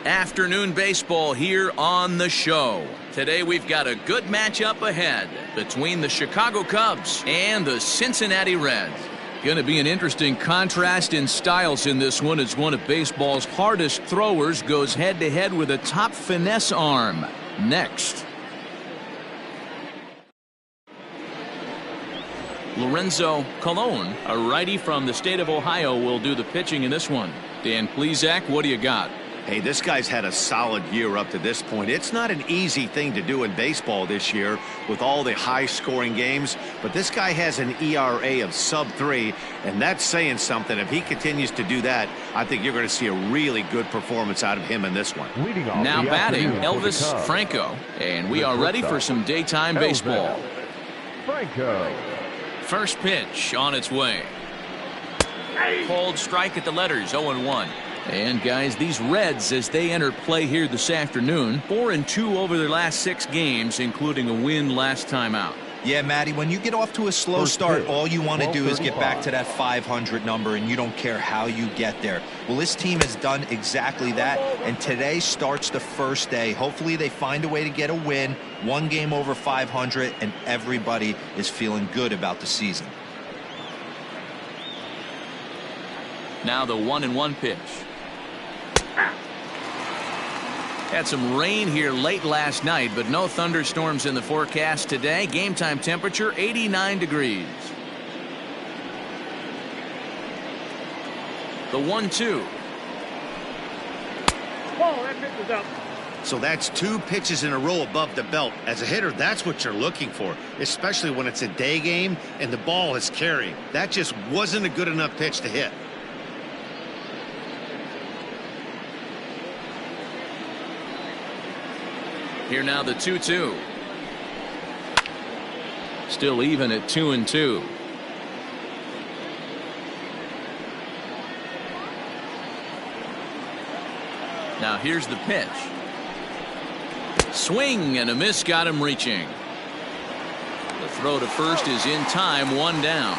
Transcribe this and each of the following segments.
Afternoon baseball here on the show. Today we've got a good matchup ahead between the Chicago Cubs and the Cincinnati Reds. Going to be an interesting contrast in styles in this one as one of baseball's hardest throwers goes head-to-head with a top finesse arm. Next. Lorenzo Colon, a righty from the state of Ohio, will do the pitching in this one. Dan Plesac, what do you got? Hey, this guy's had a solid year up to this point. It's not an easy thing to do in baseball this year with all the high-scoring games, but this guy has an ERA of sub-3, and that's saying something. If he continues to do that, I think you're going to see a really good performance out of him in this one. Now batting, Elvis Franco, and we are ready for some daytime baseball. Franco. First pitch on its way. Called strike at the letters, 0-1. And guys, these Reds, as they enter play here this afternoon, 4-2 over their last 6 games, including a win last time out. Yeah, Matty, when you get off to a slow start, all you want to do is get back to that 500 number, and you don't care how you get there. Well, this team has done exactly that, and today starts the first day. Hopefully they find a way to get a win, 1 game over 500, and everybody is feeling good about the season. Now the 1-1 pitch. Had some rain here late last night, but no thunderstorms in the forecast today. Game time temperature 89 degrees. The 1-2. So that's 2 pitches in a row above the belt. As a hitter, that's what you're looking for, especially when it's a day game and the ball is carrying. That just wasn't a good enough pitch to hit. Here now the 2-2. Still even at 2-2. Now here's the pitch. Swing and a miss, got him reaching. The throw to first is in time, 1 down.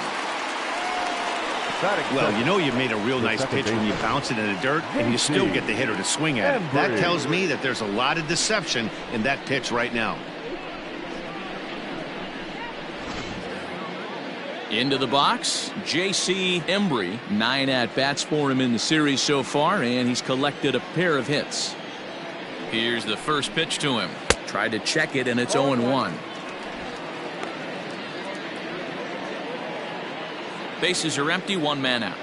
Well, you know you made a real nice pitch when you bounce it in the dirt and you still get the hitter to swing at it. That tells me that there's a lot of deception in that pitch right now. Into the box, J.C. Embry. 9 at-bats for him in the series so far, and he's collected a pair of hits. Here's the first pitch to him. Tried to check it, and it's 0-1. Bases are empty, 1 man out.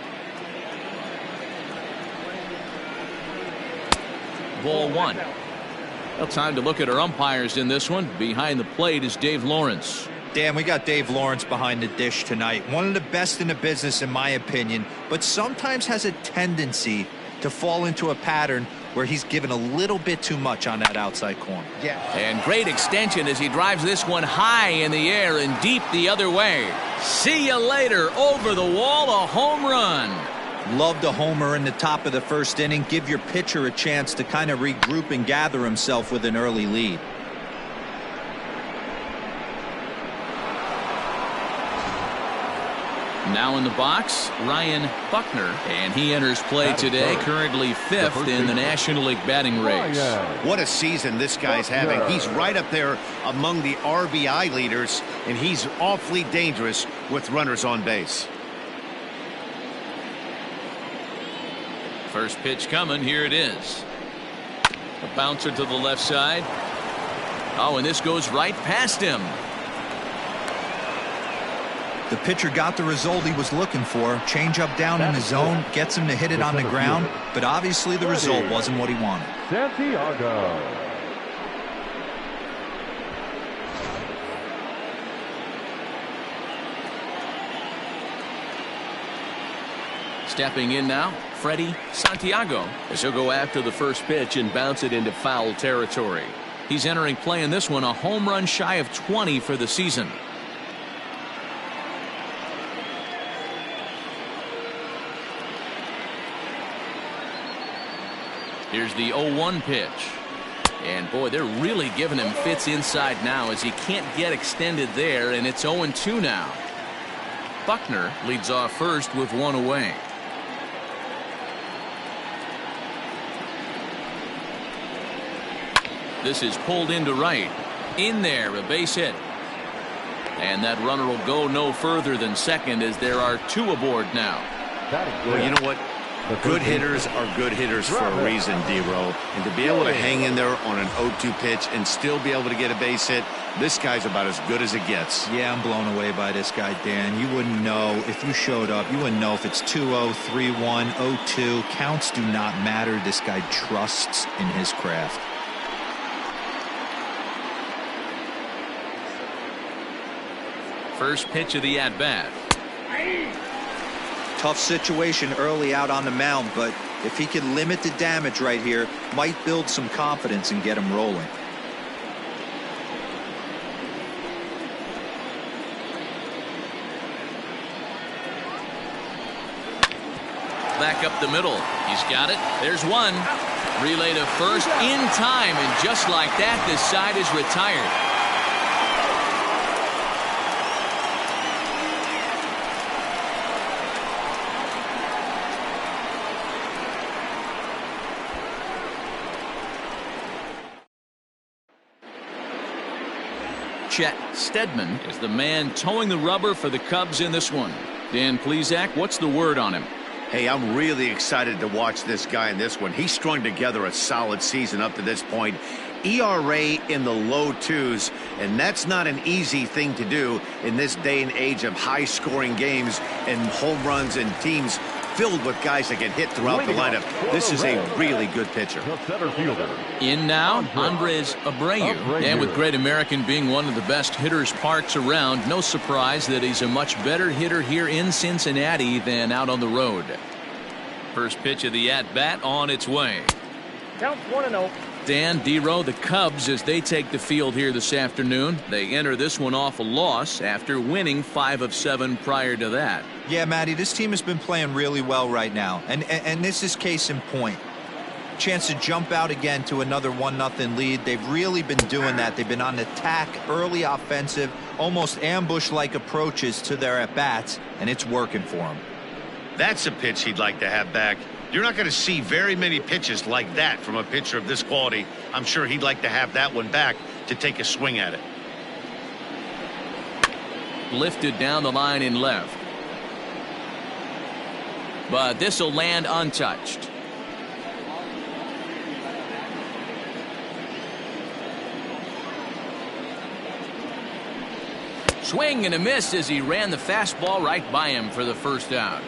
Ball 1. Well, time to look at our umpires in this one. Behind the plate is Dave Lawrence. Dan, we got Dave Lawrence behind the dish tonight. One of the best in the business, in my opinion, but sometimes has a tendency to fall into a pattern where he's given a little bit too much on that outside corner. Yeah. And great extension as he drives this one high in the air and deep the other way. See you later. Over the wall, a home run. Love the homer in the top of the first inning. Give your pitcher a chance to kind of regroup and gather himself with an early lead. Now in the box, Ryan Buckner, and he enters play today, currently 5th in the National League batting race. What a season this guy's having. He's right up there among the RBI leaders, and he's awfully dangerous with runners on base. First pitch coming, here it is. A bouncer to the left side. Oh, and this goes right past him. The pitcher got the result he was looking for. Change up down in the zone, gets him to hit it on the ground, but obviously the result wasn't what he wanted. Santiago. Stepping in now, Freddie Santiago, as he'll go after the first pitch and bounce it into foul territory. He's entering play in this one, a home run shy of 20 for the season. Here's the 0-1 pitch. And boy, they're really giving him fits inside now as he can't get extended there, and it's 0-2 now. Buckner leads off first with 1 away. This is pulled into right. In there, a base hit. And that runner will go no further than second as there are two aboard now. Well, you know what? Good hitters are good hitters for a reason, D-Row. And to be able to hang in there on an 0-2 pitch and still be able to get a base hit, this guy's about as good as it gets. Yeah, I'm blown away by this guy, Dan. You wouldn't know if you showed up. You wouldn't know if it's 2-0, 3-1, 0-2. Counts do not matter. This guy trusts in his craft. First pitch of the at-bat. Tough situation early out on the mound, but if he can limit the damage right here, might build some confidence and get him rolling. Back up the middle. He's got it. There's one. Relay to first in time, and just like that, this side is retired. Chet Steadman is the man towing the rubber for the Cubs in this one. Dan Plesac, what's the word on him? Hey, I'm really excited to watch this guy in this one. He strung together a solid season up to this point. ERA in the low twos, and that's not an easy thing to do in this day and age of high-scoring games and home runs and teams filled with guys that get hit throughout the lineup. This is a really good pitcher. In now, Andres Abreu. And with Great American being one of the best hitters parks around, no surprise that he's a much better hitter here in Cincinnati than out on the road. First pitch of the at-bat on its way. Count 1-0. Dan, D-Row, the Cubs, as they take the field here this afternoon, they enter this one off a loss after winning 5 of 7 prior to that. Yeah, Matty, this team has been playing really well right now, and this is case in point. Chance to jump out again to another 1-0 lead. They've really been doing that. They've been on attack, early offensive, almost ambush-like approaches to their at-bats, and it's working for them. That's a pitch he'd like to have back. You're not going to see very many pitches like that from a pitcher of this quality. I'm sure he'd like to have that one back to take a swing at it. Lifted down the line in left. But this will land untouched. Swing and a miss as he ran the fastball right by him for the first out.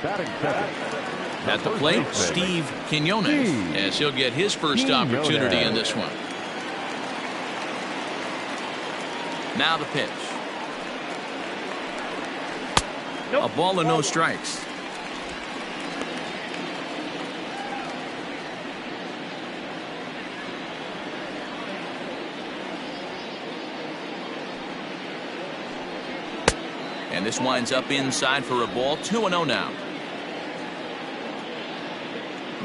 At the plate, Steve Quinones, as he'll get his first opportunity in this one. Now the pitch. A ball and no strikes. And this winds up inside for a ball. 2-0 now.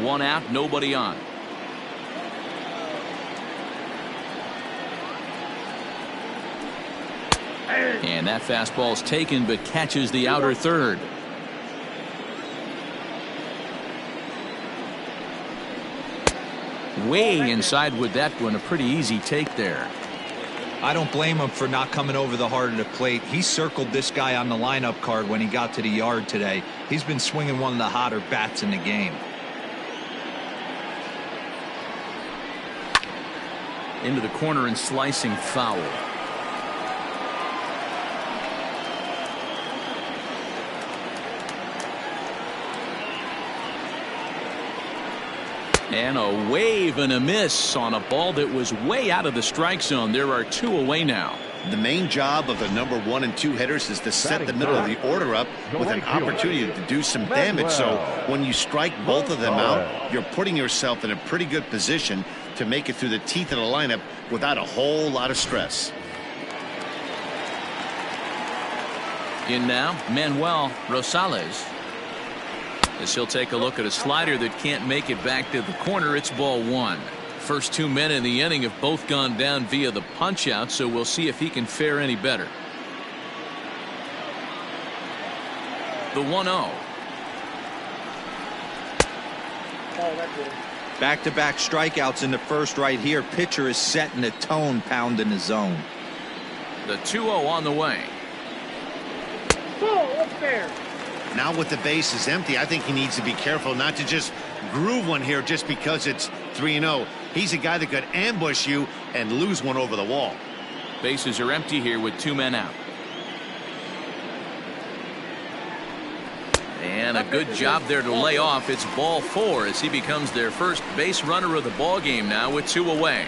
1 out, nobody on. And that fastball's taken but catches the outer third. Way inside with that one. A pretty easy take there. I don't blame him for not coming over the heart of the plate. He circled this guy on the lineup card when he got to the yard today. He's been swinging one of the hotter bats in the game. Into the corner and slicing foul. And a wave and a miss on a ball that was way out of the strike zone. There are 2 away now. The main job of the number 1 and 2 hitters is to set the middle of the order up with an opportunity to do some damage. So when you strike both of them out, you're putting yourself in a pretty good position to make it through the teeth of the lineup without a whole lot of stress. In now, Manuel Rosales. As he'll take a look at a slider that can't make it back to the corner. It's ball 1. First 2 men in the inning have both gone down via the punch out, so we'll see if he can fare any better. The 1-0. Back-to-back strikeouts in the first right here. Pitcher is setting the tone, pounding the zone. The 2-0 on the way. Ball up there. Now with the bases empty, I think he needs to be careful not to just groove one here just because it's 3-0. He's a guy that could ambush you and lose one over the wall. Bases are empty here with 2 men out. And a good job there to lay off. It's ball 4 as he becomes their first base runner of the ball game now with 2 away.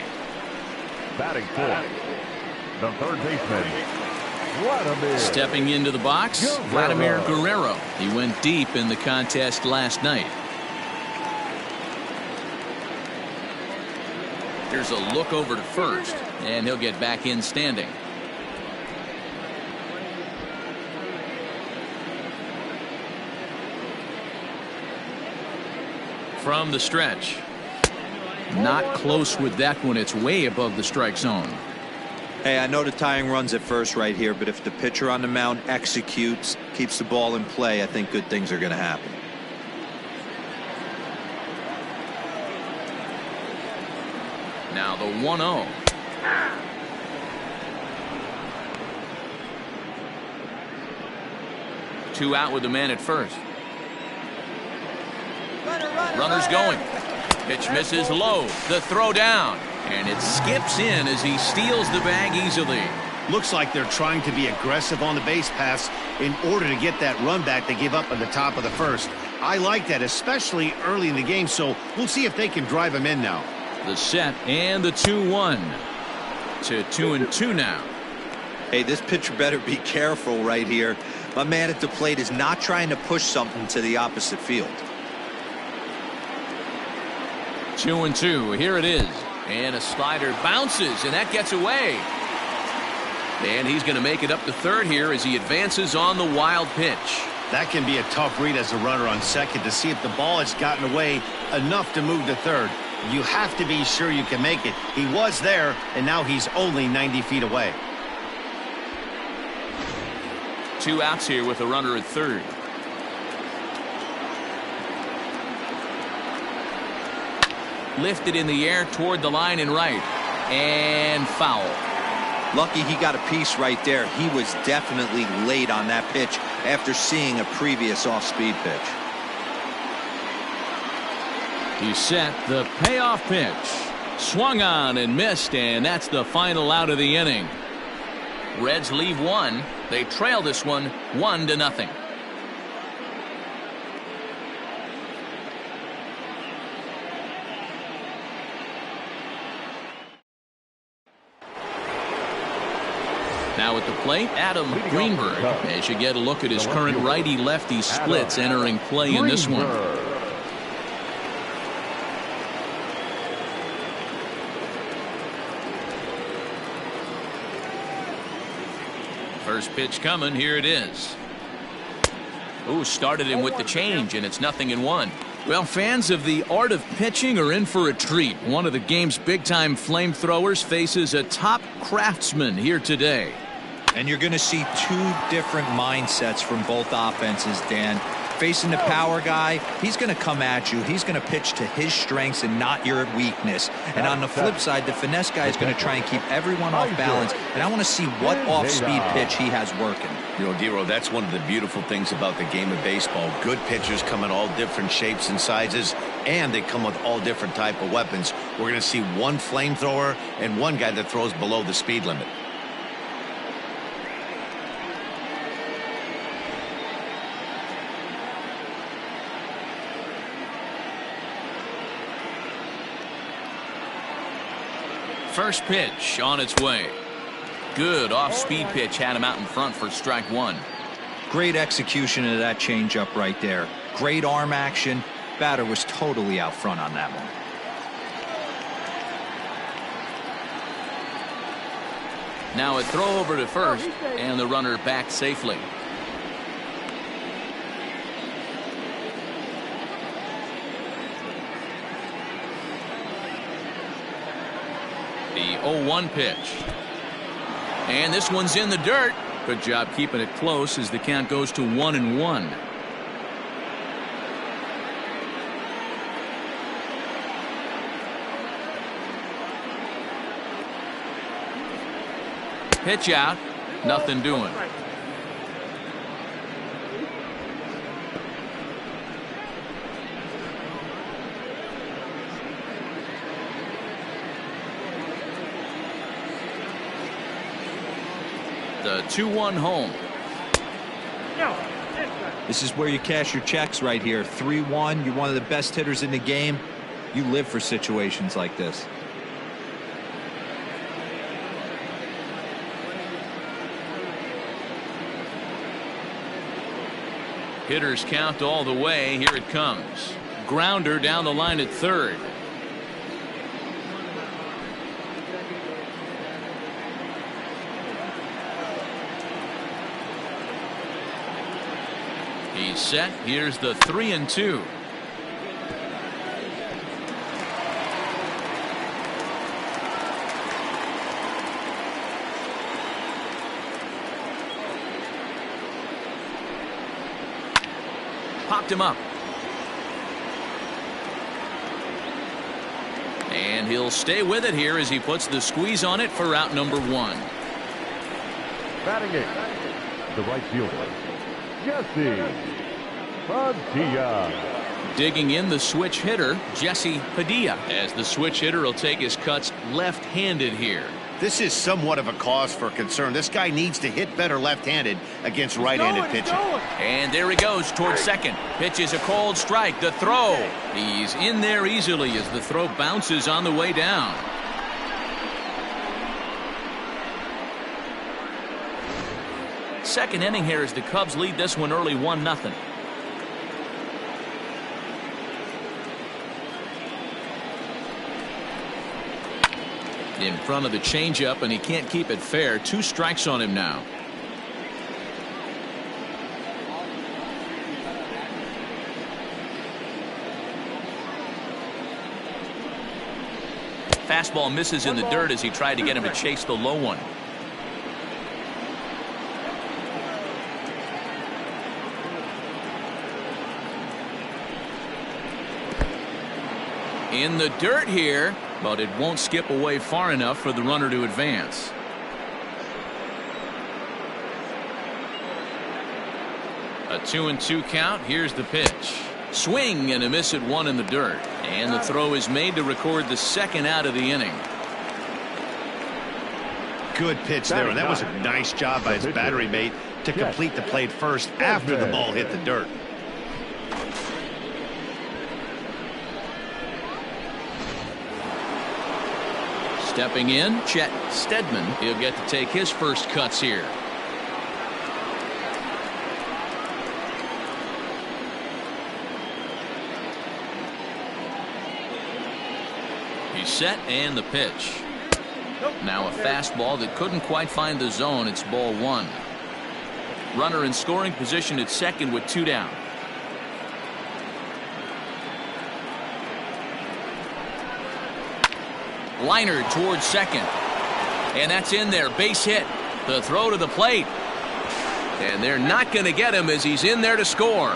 Batting fourth, the third baseman, Vladimir. Stepping into the box, Vladimir Guerrero. He went deep in the contest last night. Here's a look over to first, and he'll get back in standing. From the stretch. Not close with that one. It's way above the strike zone. Hey, I know the tying runs at first right here, but if the pitcher on the mound executes, keeps the ball in play, I think good things are going to happen. Now the 1-0. Two out with the man at first. Runners going. Pitch misses low. The throw down. And it skips in as he steals the bag easily. Looks like they're trying to be aggressive on the base pass in order to get that run back they give up at the top of the first. I like that, especially early in the game, so we'll see if they can drive him in now. The set and the 2-1 to 2-2 now. Hey, this pitcher better be careful right here. My man at the plate is not trying to push something to the opposite field. 2-2. Here it is. And a slider bounces, and that gets away. And he's going to make it up to third here as he advances on the wild pitch. That can be a tough read as a runner on second to see if the ball has gotten away enough to move to third. You have to be sure you can make it. He was there, and now he's only 90 feet away. 2 outs here with a runner at third. Lifted in the air toward the line and right. And foul. Lucky he got a piece right there. He was definitely late on that pitch after seeing a previous off-speed pitch. He set the payoff pitch. Swung on and missed, and that's the final out of the inning. Reds leave one. They trail this one 1-0. Now at the plate, Adam Greenberg. As you get a look at his current righty-lefty splits entering play in this one. First pitch coming. Here it is. Ooh, started him with the change, and it's 0-1. Well, fans of the art of pitching are in for a treat. One of the game's big-time flamethrowers faces a top craftsman here today. And you're going to see 2 different mindsets from both offenses, Dan. Facing the power guy, he's going to come at you. He's going to pitch to his strengths and not your weakness. And on the flip side, the finesse guy is going to try and keep everyone off balance. And I want to see what off-speed pitch he has working. You know, Dero, that's one of the beautiful things about the game of baseball. Good pitchers come in all different shapes and sizes, and they come with all different type of weapons. We're going to see one flamethrower and one guy that throws below the speed limit. First pitch on its way. Good off-speed pitch had him out in front for strike 1. Great execution of that changeup right there. Great arm action. Batter was totally out front on that one. Now a throw over to first, and the runner back safely. The 0-1 pitch. And this one's in the dirt. Good job keeping it close as the count goes to 1-1. Pitch out. Nothing doing. The 2-1 home. This is where you cash your checks right here. 3-1. You're one of the best hitters in the game. You live for situations like this. Hitters count all the way. Here it comes. Grounder down the line at third. He's set. Here's the 3-2. Popped him up. And he'll stay with it here as he puts the squeeze on it for out number 1. Batting it, the right fielder, Jesse Padilla. Digging in the switch hitter, Jesse Padilla, as the switch hitter will take his cuts left-handed here. This is somewhat of a cause for concern. This guy needs to hit better left-handed against right-handed pitching. And there he goes towards second. Pitch is a cold strike. The throw. He's in there easily as the throw bounces on the way down. Second inning here as the Cubs lead this one early 1-0. In front of the changeup, and he can't keep it fair. 2 strikes on him now. Fastball misses in the dirt as he tried to get him to chase the low one. In the dirt here, but it won't skip away far enough for the runner to advance. A 2-2 count. Here's the pitch. Swing and a miss at 1 in the dirt. And the throw is made to record the second out of the inning. Good pitch there, and that was a nice job by his battery mate to complete the plate first after the ball hit the dirt. Stepping in, Chet Steadman. He'll get to take his first cuts here. He's set, and the pitch. Now a fastball that couldn't quite find the zone. It's ball 1. Runner in scoring position at second with 2 down. Liner towards second. And that's in there. Base hit. The throw to the plate. And they're not going to get him as he's in there to score.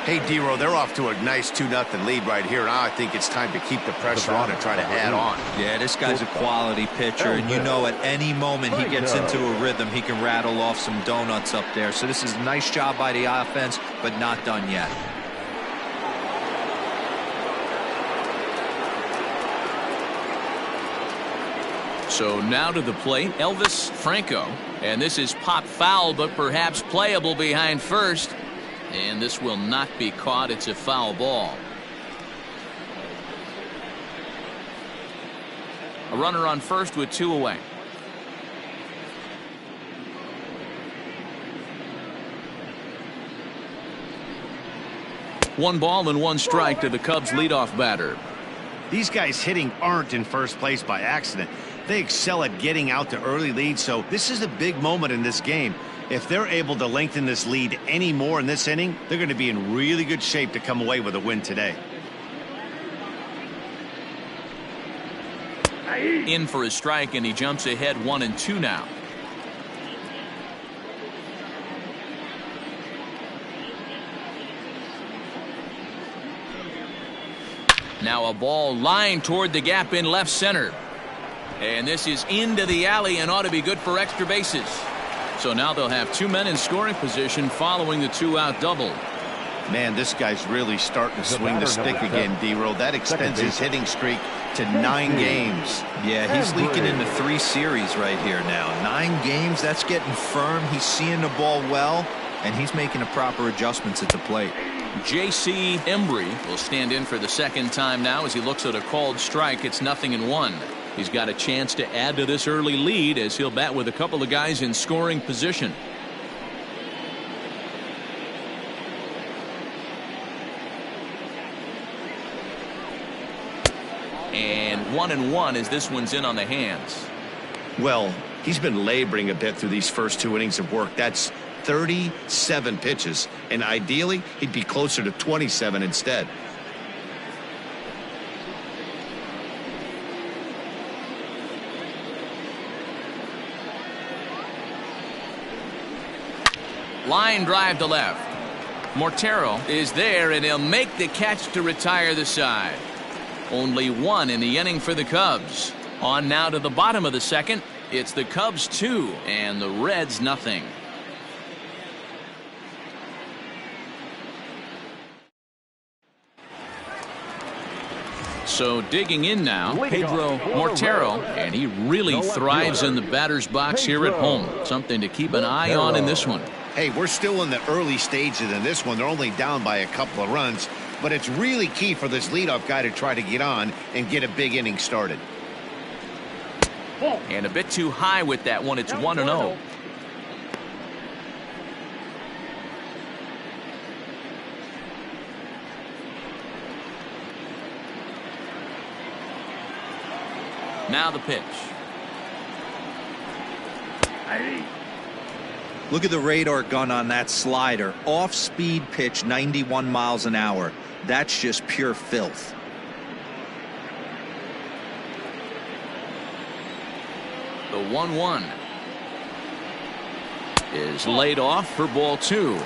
Hey, D-Row, they're off to a nice 2-0 lead right here. Now I think it's time to keep the pressure on and try to add on. Yeah, this guy's a quality pitcher, and you know at any moment he gets into a rhythm, he can rattle off some donuts up there. So this is a nice job by the offense, but not done yet. So now to the plate, Elvis Franco. And this is pop foul, but perhaps playable behind first. And this will not be caught. It's a foul ball. A runner on first with 2 away. One ball and 1 strike to the Cubs leadoff batter. These guys hitting aren't in first place by accident. They excel at getting out to early leads, so this is a big moment in this game. If they're able to lengthen this lead any more in this inning, they're going to be in really good shape to come away with a win today. In for a strike, and he jumps ahead 1-2 now. Now a ball lined toward the gap in left center. And this is into the alley and ought to be good for extra bases. So now they'll have 2 men in scoring position following the 2-out double. Man, this guy's really starting to swing the stick again, D-Row. That extends his hitting streak to 9 games. Yeah, he's leaking into 3 series right here now. 9 games, that's getting firm. He's seeing the ball well, and he's making the proper adjustments at the plate. J.C. Embry will stand in for the second time now as he looks at a called strike. It's 0-1. He's got a chance to add to this early lead as he'll bat with a couple of guys in scoring position. And 1-1 as this one's in on the hands. Well, he's been laboring a bit through these first 2 innings of work. That's 37 pitches, and ideally he'd be closer to 27 instead. Line drive to left. Mortero is there, and he'll make the catch to retire the side. Only 1 in the inning for the Cubs. On now to the bottom of the second. It's the Cubs 2 and the Reds nothing. So digging in now, Pedro Mortero, and he really thrives in the batter's box here at home. Something to keep an eye on in this one. Hey, we're still in the early stages in this one. They're only down by a couple of runs, but it's really key for this leadoff guy to try to get on and get a big inning started. And a bit too high with that one. It's 1-0. Now the pitch. Look at the radar gun on that slider. Off-speed pitch, 91 miles an hour. That's just pure filth. The 1-1 is laid off for ball 2.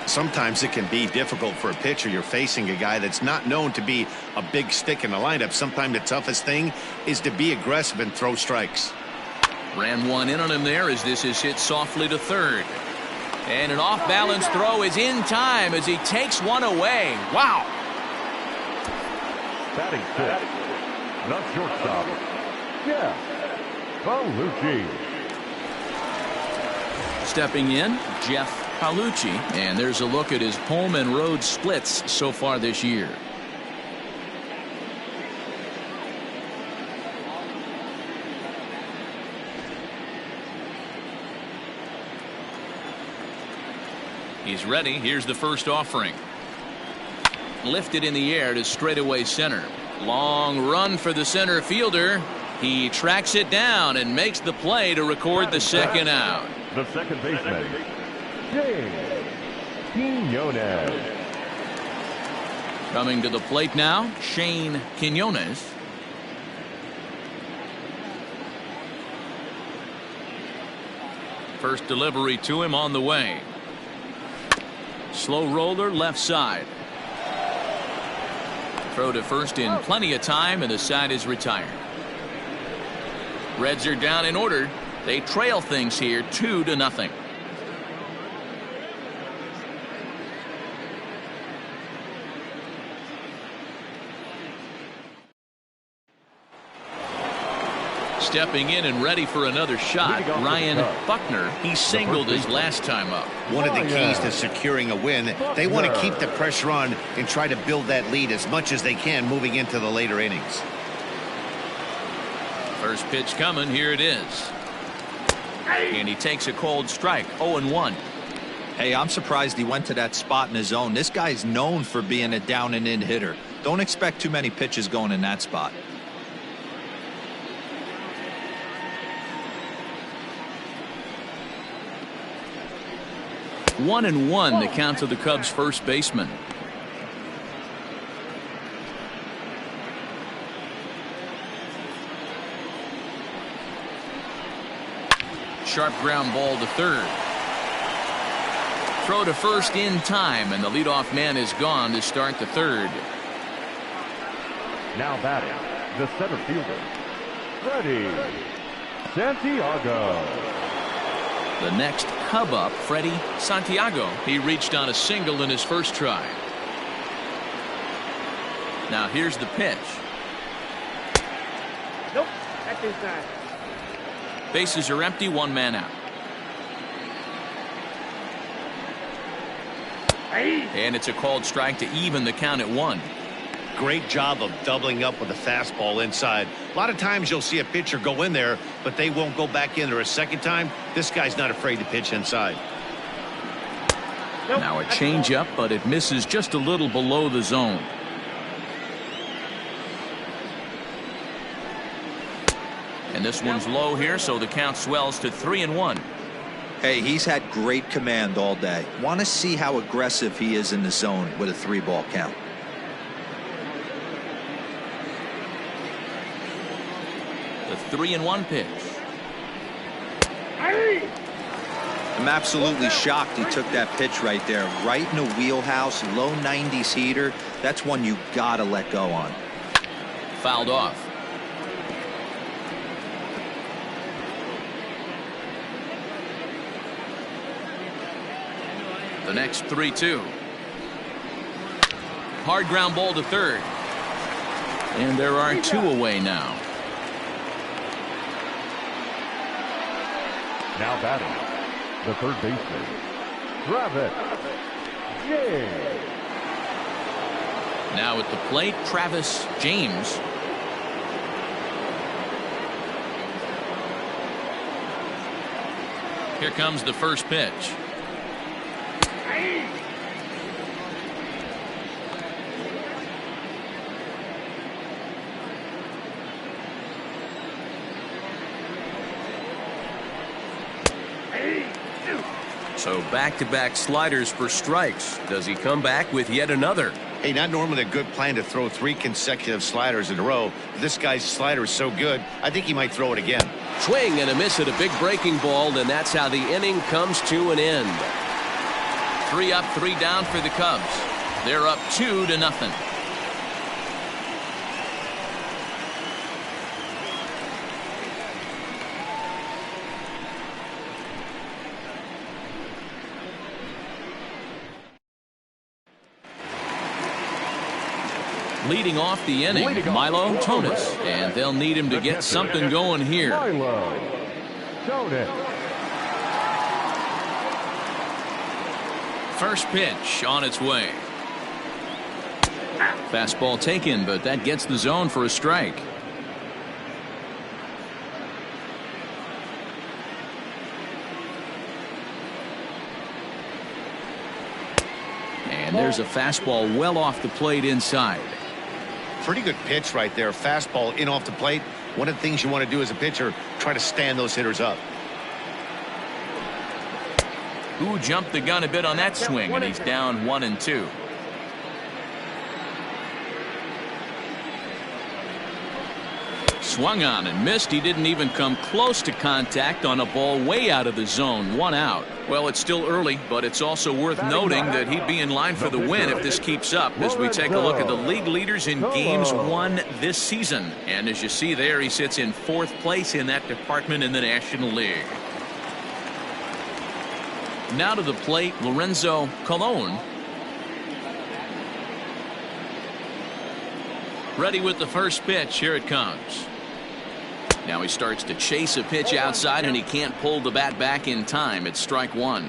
Sometimes it can be difficult for a pitcher. You're facing a guy that's not known to be a big stick in the lineup. Sometimes the toughest thing is to be aggressive and throw strikes. Ran 1 in on him there as this is hit softly to third. And an off-balance throw is in time as he takes one away. Wow. Batting 6, not shortstop, Jeff Palucci. Stepping in, Jeff Palucci, and there's a look at his home and road splits so far this year. He's ready. Here's the first offering. Lifted in the air to straightaway center. Long run for the center fielder. He tracks it down and makes the play to record the second out. The second baseman, James Quinones. Coming to the plate now, Shane Quinones. First delivery to him on the way. Slow roller left side. Throw to first in plenty of time, and the side is retired. Reds are down in order. They trail things here 2-0. Stepping in and ready for another shot, Ryan Buckner. He singled his last time up. One of the keys to securing a win, they want to keep the pressure on and try to build that lead as much as they can moving into the later innings. First pitch coming. Here it is. And he takes a cold strike. 0-1. Hey, I'm surprised he went to that spot in his zone. This guy's known for being a down and in hitter. Don't expect too many pitches going in that spot. One and one, the count to the Cubs' first baseman. Sharp ground ball to third. Throw to first in time, and the leadoff man is gone to start the third. Now batting, the center fielder, Freddie Santiago. The next Cub up, Freddie Santiago. He reached on a single in his first try. Now here's the pitch. Nope, that's inside. Bases are empty, one man out. And it's a called strike to even the count at 1. Great job of doubling up with a fastball inside. A lot of times you'll see a pitcher go in there, but they won't go back in there a second time. This guy's not afraid to pitch inside. Nope, now a changeup, but it misses just a little below the zone. And this one's low here, so the count swells to 3-1. Hey, he's had great command all day. Want to see how aggressive he is in the zone with a 3-ball count. The 3-1 pitch. I'm absolutely shocked he took that pitch right there. Right in the wheelhouse, low 90s heater. That's one you gotta let go on. Fouled off. The next 3-2. Hard ground ball to third. And there are 2 away now. Now batting, the third baseman, Travis James. Now at the plate, Travis James. Here comes the first pitch. So back-to-back sliders for strikes. Does he come back with yet another? Hey, not normally a good plan to throw 3 consecutive sliders in a row. This guy's slider is so good, I think he might throw it again. Swing and a miss at a big breaking ball, and that's how the inning comes to an end. 3 up, 3 down for the Cubs. They're up 2-0. Leading off the inning, Milo Tonis, and they'll need him to get something going here. Milo Tonis. First pitch on its way. Fastball taken, but that gets the zone for a strike. And there's a fastball well off the plate inside. Pretty good pitch right there. Fastball in off the plate. One of the things you want to do as a pitcher, try to stand those hitters up. Who jumped the gun a bit on that swing, and he's down 1-2. Swung on and missed. He didn't even come close to contact on a ball way out of the zone. 1 out. Well, it's still early, but it's also worth noting that he'd be in line for the win if this keeps up as we take a look at the league leaders in games won this season. And as you see there, he sits in 4th place in that department in the National League. Now to the plate, Lorenzo Colon. Ready with the first pitch. Here it comes. Now he starts to chase a pitch outside, and he can't pull the bat back in time. It's strike 1.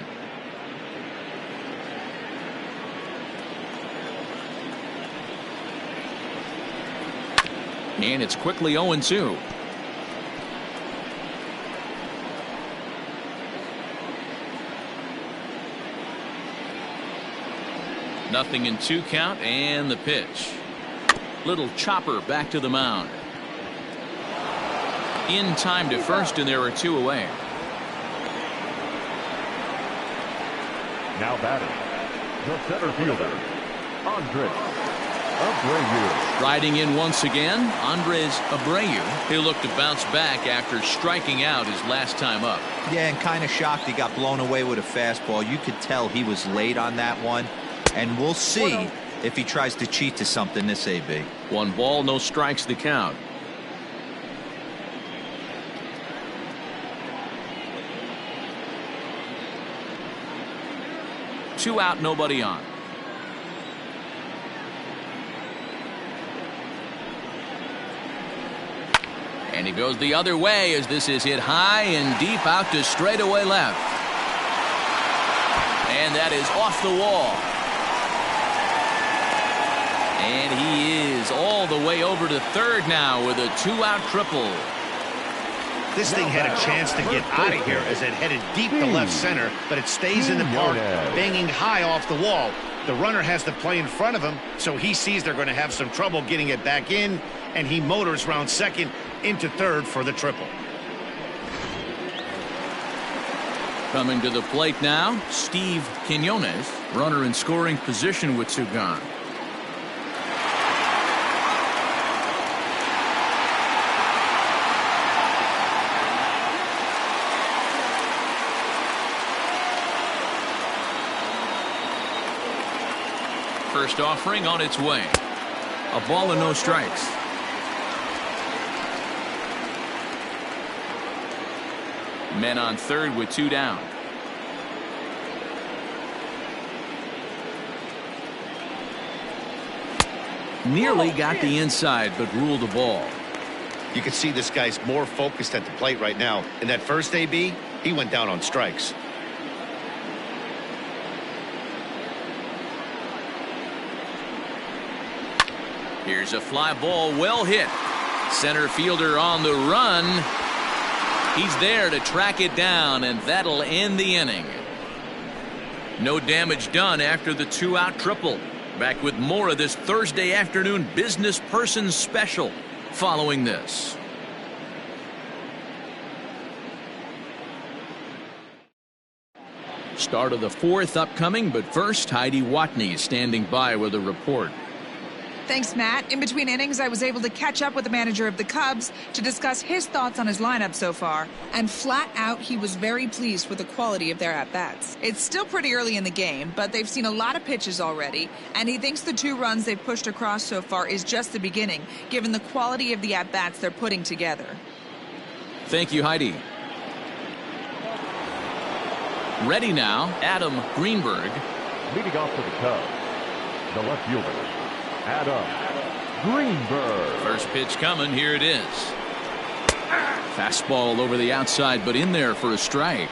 And it's quickly 0-2. Nothing in 2 count, and the pitch. Little chopper back to the mound. In time to first, and there are 2 away. Now batting, the center fielder, Andres Abreu. Riding in once again, Andres Abreu. He'll look to bounce back after striking out his last time up. Yeah, and kind of shocked he got blown away with a fastball. You could tell he was late on that one. And we'll see if he tries to cheat to something this AB. 1 ball, no strikes, the count. 2 out, nobody on. And he goes the other way as this is hit high and deep out to straightaway left. And that is off the wall. And he is all the way over to third now with a 2-out triple. This thing had a chance to get out of here as it headed deep to left center, but it stays in the park, banging high off the wall. The runner has to play in front of him, so he sees they're going to have some trouble getting it back in, and he motors round second into third for the triple. Coming to the plate now, Steve Quinones, runner in scoring position with 2 gone. First offering on its way. A ball and no strikes. Men on third with 2 down. Nearly got the inside, but ruled the ball. You can see this guy's more focused at the plate right now. In that first AB, he went down on strikes. Here's a fly ball, well hit. Center fielder on the run. He's there to track it down, and that'll end the inning. No damage done after the 2-out triple. Back with more of this Thursday afternoon business person special following this. Start of the 4th upcoming, but first, Heidi Watney is standing by with a report. Thanks, Matt. In between innings, I was able to catch up with the manager of the Cubs to discuss his thoughts on his lineup so far. And flat out, he was very pleased with the quality of their at-bats. It's still pretty early in the game, but they've seen a lot of pitches already. And he thinks the 2 runs they've pushed across so far is just the beginning, given the quality of the at-bats they're putting together. Thank you, Heidi. Ready now, Adam Greenberg. Leading off for the Cubs, the left fielder, Adam Greenberg. First pitch coming. Here it is. Fastball over the outside, but in there for a strike.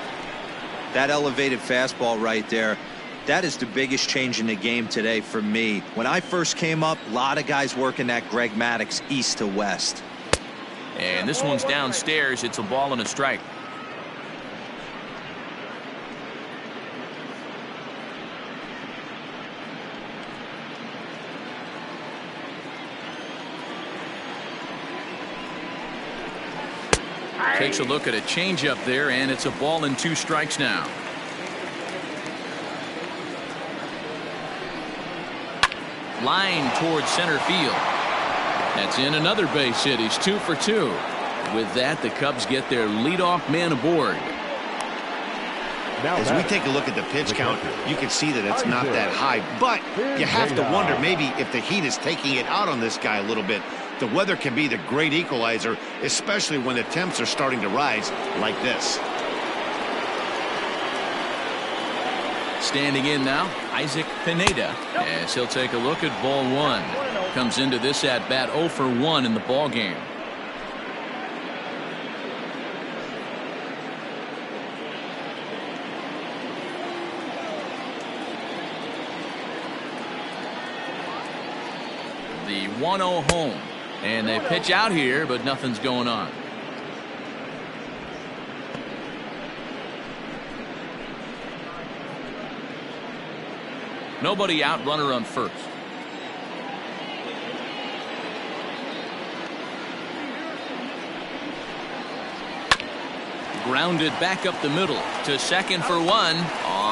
That elevated fastball right there, that is the biggest change in the game today for me. When I first came up, a lot of guys working that Greg Maddux east to west. And this one's downstairs. It's a ball and a strike. Takes a look at a changeup there, and it's a ball and 2 strikes now. Line towards center field. That's in another base hit. He's 2 for 2. With that, the Cubs get their leadoff man aboard. As we take a look at the pitch count, you can see that it's not that high, but you have to wonder maybe if the heat is taking it out on this guy a little bit. The weather can be the great equalizer, especially when the temps are starting to rise like this. Standing in now, Isaac Pineda, as he'll take a look at ball 1. Comes into this at bat 0 for 1 in the ball game. The 1-0 home. And they pitch out here, but nothing's going on. Nobody out, runner on first. Grounded back up the middle to second for 1.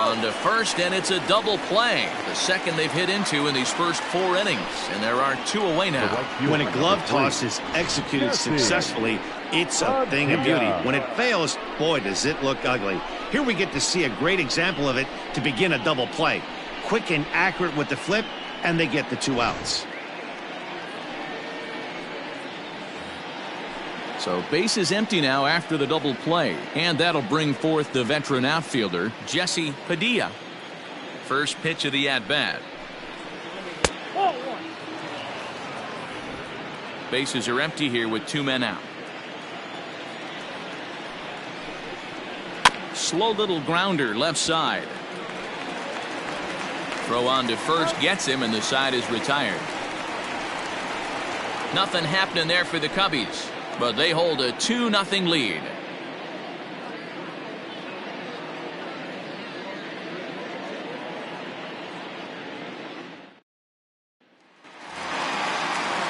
On to first, and it's a double play. The second they've hit into in these first 4 innings, and there are 2 away now. When a glove toss is executed successfully, it's a thing of beauty. When it fails, boy, does it look ugly. Here we get to see a great example of it to begin a double play. Quick and accurate with the flip, and they get the 2 outs. So base is empty now after the double play, and that'll bring forth the veteran outfielder Jesse Padilla. First pitch of the at-bat. Bases are empty here with 2 men out. Slow little grounder left side. Throw on to first gets him, and the side is retired. Nothing happening there for the Cubbies, but they hold a 2-0 lead.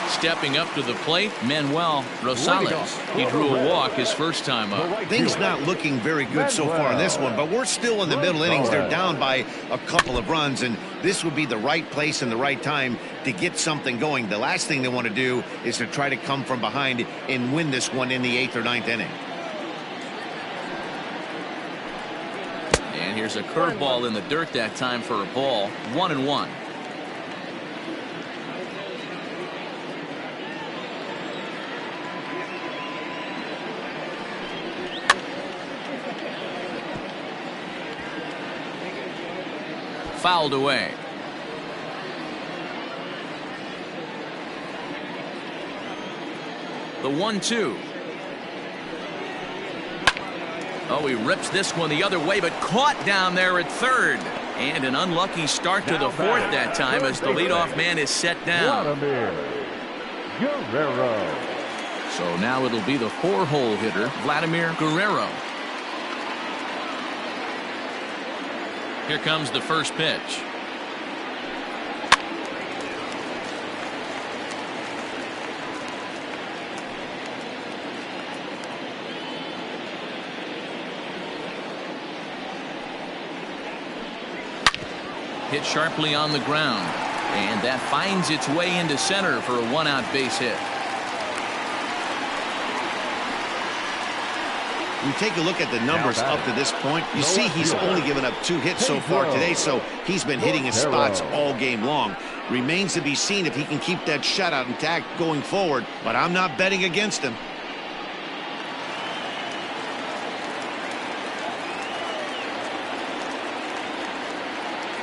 Stepping up to the plate, Manuel Rosales. He drew a walk his first time up. Things not looking very good so far in this one, but we're still in the middle innings. They're down by a couple of runs, and this would be the right place and the right time to get something going. The last thing they want to do is to try to come from behind and win this one in the 8th or 9th inning. And here's a curveball in the dirt that time for a ball. 1-1. Fouled away. The 1-2. Oh, he rips this one the other way, but caught down there at third. And an unlucky start to the 4th that time as the leadoff man is set down. Guerrero. So now it'll be the 4-hole hitter, Vladimir Guerrero. Here comes the first pitch. Hit sharply on the ground, and that finds its way into center for a 1-out base hit. You take a look at the numbers up to this point, you see he's only given up 2 hits so far today, so he's been hitting his spots all game long. Remains to be seen if he can keep that shutout intact going forward, but I'm not betting against him.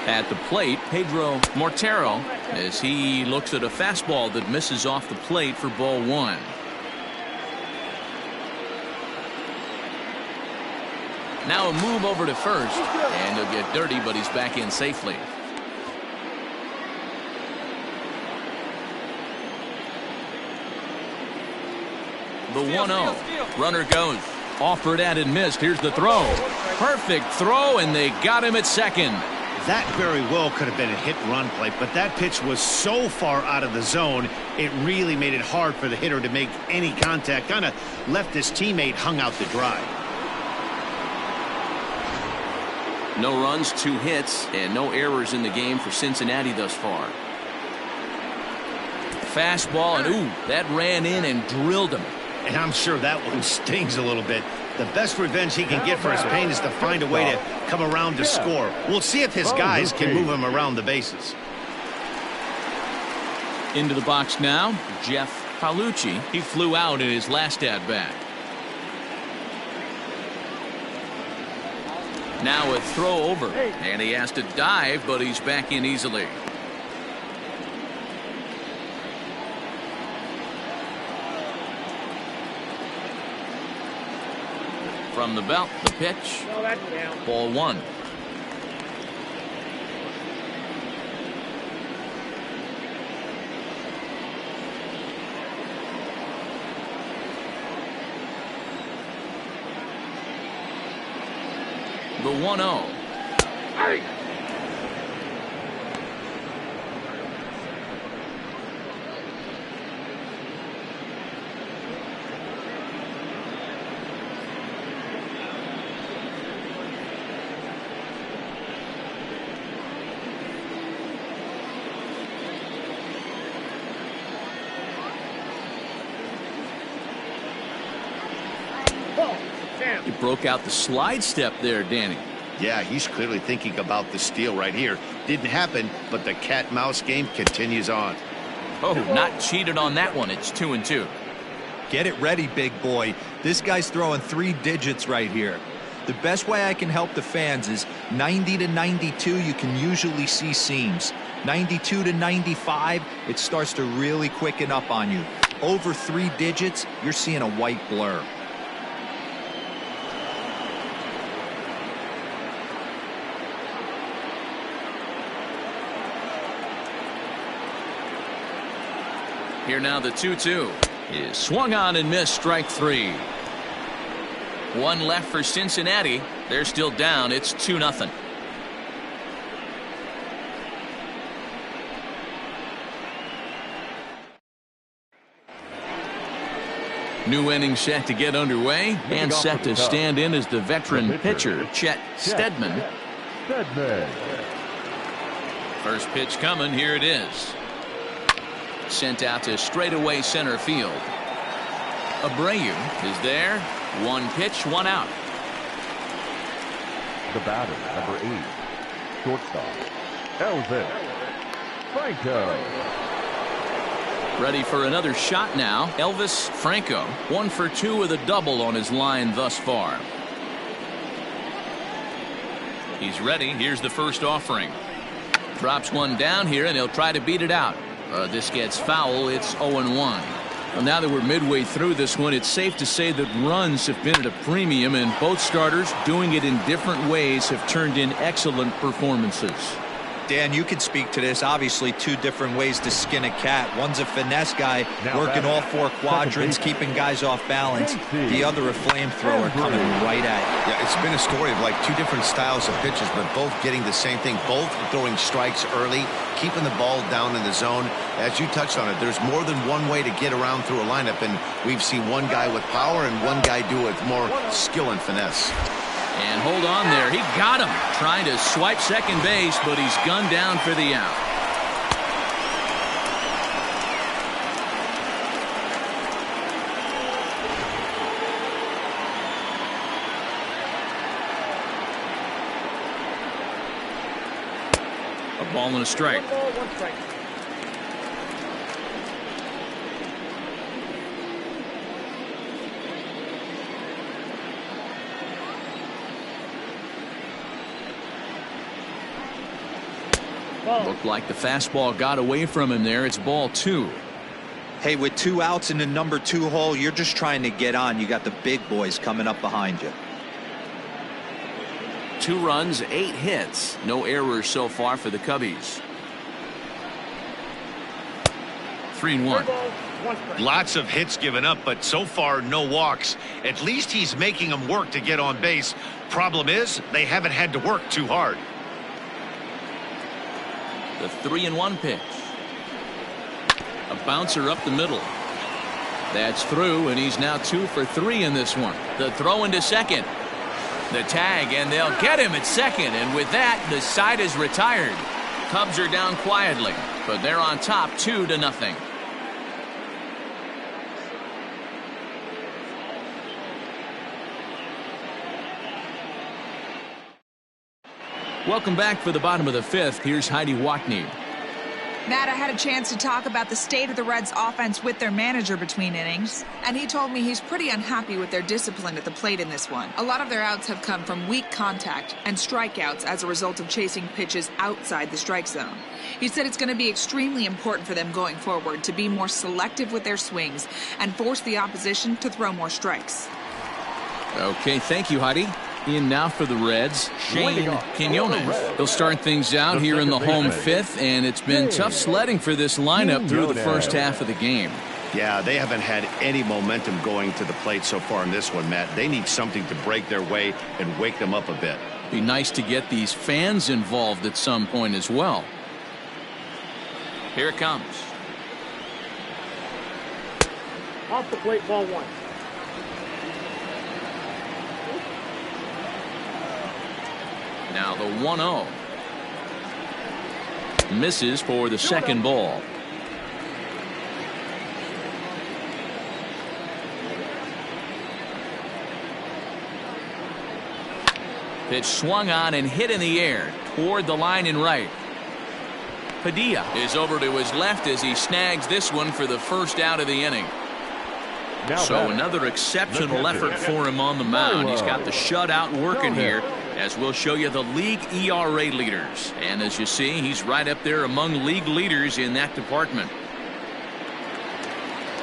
At the plate, Pedro Mortero, as he looks at a fastball that misses off the plate for ball 1. Now a move over to first, and he'll get dirty, but he's back in safely. The 1-0. Runner goes. Offered at and missed. Here's the throw. Perfect throw, and they got him at second. That very well could have been a hit-run play, but that pitch was so far out of the zone, it really made it hard for the hitter to make any contact. Kind of left his teammate hung out to dry. No runs, 2 hits, and no errors in the game for Cincinnati thus far. Fastball, and ooh, that ran in and drilled him. And I'm sure that one stings a little bit. The best revenge he can get for his pain is to find a way to come around to score. We'll see if his guys can move him around the bases. Into the box now, Jeff Palucci. He flew out in his last at-bat. Now a throw over, and he has to dive, but he's back in easily. From the belt, the pitch. Ball 1. The 1-0. He broke out the slide step there, Danny. Yeah, he's clearly thinking about the steal right here. Didn't happen, but the cat-mouse game continues on. Oh, not cheated on that one. It's 2-2. Get it ready, big boy. This guy's throwing 3 digits right here. The best way I can help the fans is 90 to 92, you can usually see seams. 92 to 95, it starts to really quicken up on you. Over 3 digits, you're seeing a white blur. Here now the 2-2 is swung on and missed, strike 3. One left for Cincinnati. They're still down. It's 2-0. New inning set to get underway, and set to stand in as the veteran pitcher, Chet Steadman. First pitch coming. Here it is. Sent out to straightaway center field. Abreu is there. One pitch, one out. The batter, number 8, shortstop, Elvis Franco. Ready for another shot now. Elvis Franco, 1 for 2 with a double on his line thus far. He's ready. Here's the first offering. Drops one down here, and he'll try to beat it out. This gets foul. It's 0-1. Well, now that we're midway through this one, it's safe to say that runs have been at a premium, and both starters, doing it in different ways, have turned in excellent performances. Dan, you can speak to this. Obviously, 2 different ways to skin a cat. One's a finesse guy, working all 4 quadrants, keeping guys off balance. The other, a flamethrower coming right at you. Yeah, it's been a story of like 2 different styles of pitches, but both getting the same thing. Both throwing strikes early, keeping the ball down in the zone. As you touched on it, there's more than one way to get around through a lineup, and we've seen one guy with power and one guy do it with more skill and finesse. And hold on there. He got him. Trying to swipe second base, but he's gunned down for the out. A ball and a strike. 1 ball, 1 strike. Looked like the fastball got away from him there. It's ball 2. Hey, with 2 outs in the number 2 hole, you're just trying to get on. You got the big boys coming up behind you. 2 runs, 8 hits. No errors so far for the Cubbies. 3-1. 3 balls, 1 strike. Lots of hits given up, but so far no walks. At least he's making them work to get on base. Problem is, they haven't had to work too hard. The 3-1 pitch. A bouncer up the middle. That's through, and he's now 2 for 3 in this one. The throw into second. The tag, and they'll get him at second, and with that, the side is retired. Cubs are down quietly, but they're on top 2-0. Welcome back for the bottom of the 5th. Here's Heidi Watney. Matt, I had a chance to talk about the state of the Reds' offense with their manager between innings, and he told me he's pretty unhappy with their discipline at the plate in this one. A lot of their outs have come from weak contact and strikeouts as a result of chasing pitches outside the strike zone. He said it's going to be extremely important for them going forward to be more selective with their swings and force the opposition to throw more strikes. Okay, thank you, Heidi. In now for the Reds, Shane Quinones. He'll start things out here in the home 5th, and it's been tough sledding for this lineup through the first half of the game. Yeah, they haven't had any momentum going to the plate so far in this one, Matt. They need something to break their way and wake them up a bit. Be nice to get these fans involved at some point as well. Here it comes. Off the plate, ball 1. Now the 1-0. Misses for the second ball. Pitch swung on and hit in the air toward the line and right. Padilla is over to his left as he snags this one for the first out of the inning. So another exceptional effort for him on the mound. He's got the shutout working here, as we'll show you the league ERA leaders. And as you see, he's right up there among league leaders in that department.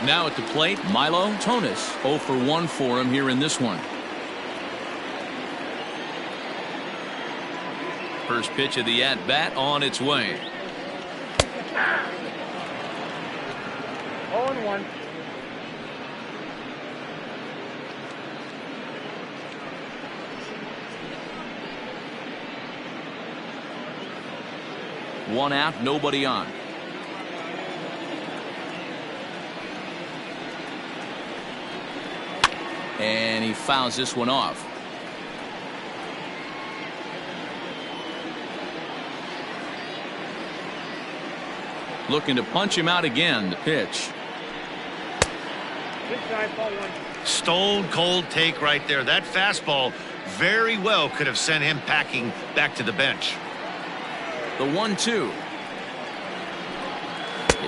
Now at the plate, Milo Tonis. 0 for 1 for him here in this one. First pitch of the at-bat on its way. 0-1. One out, nobody on. And he fouls this one off. Looking to punch him out again. The pitch. Inside, ball 1. Stone cold take right there. That fastball very well could have sent him packing back to the bench. The 1-2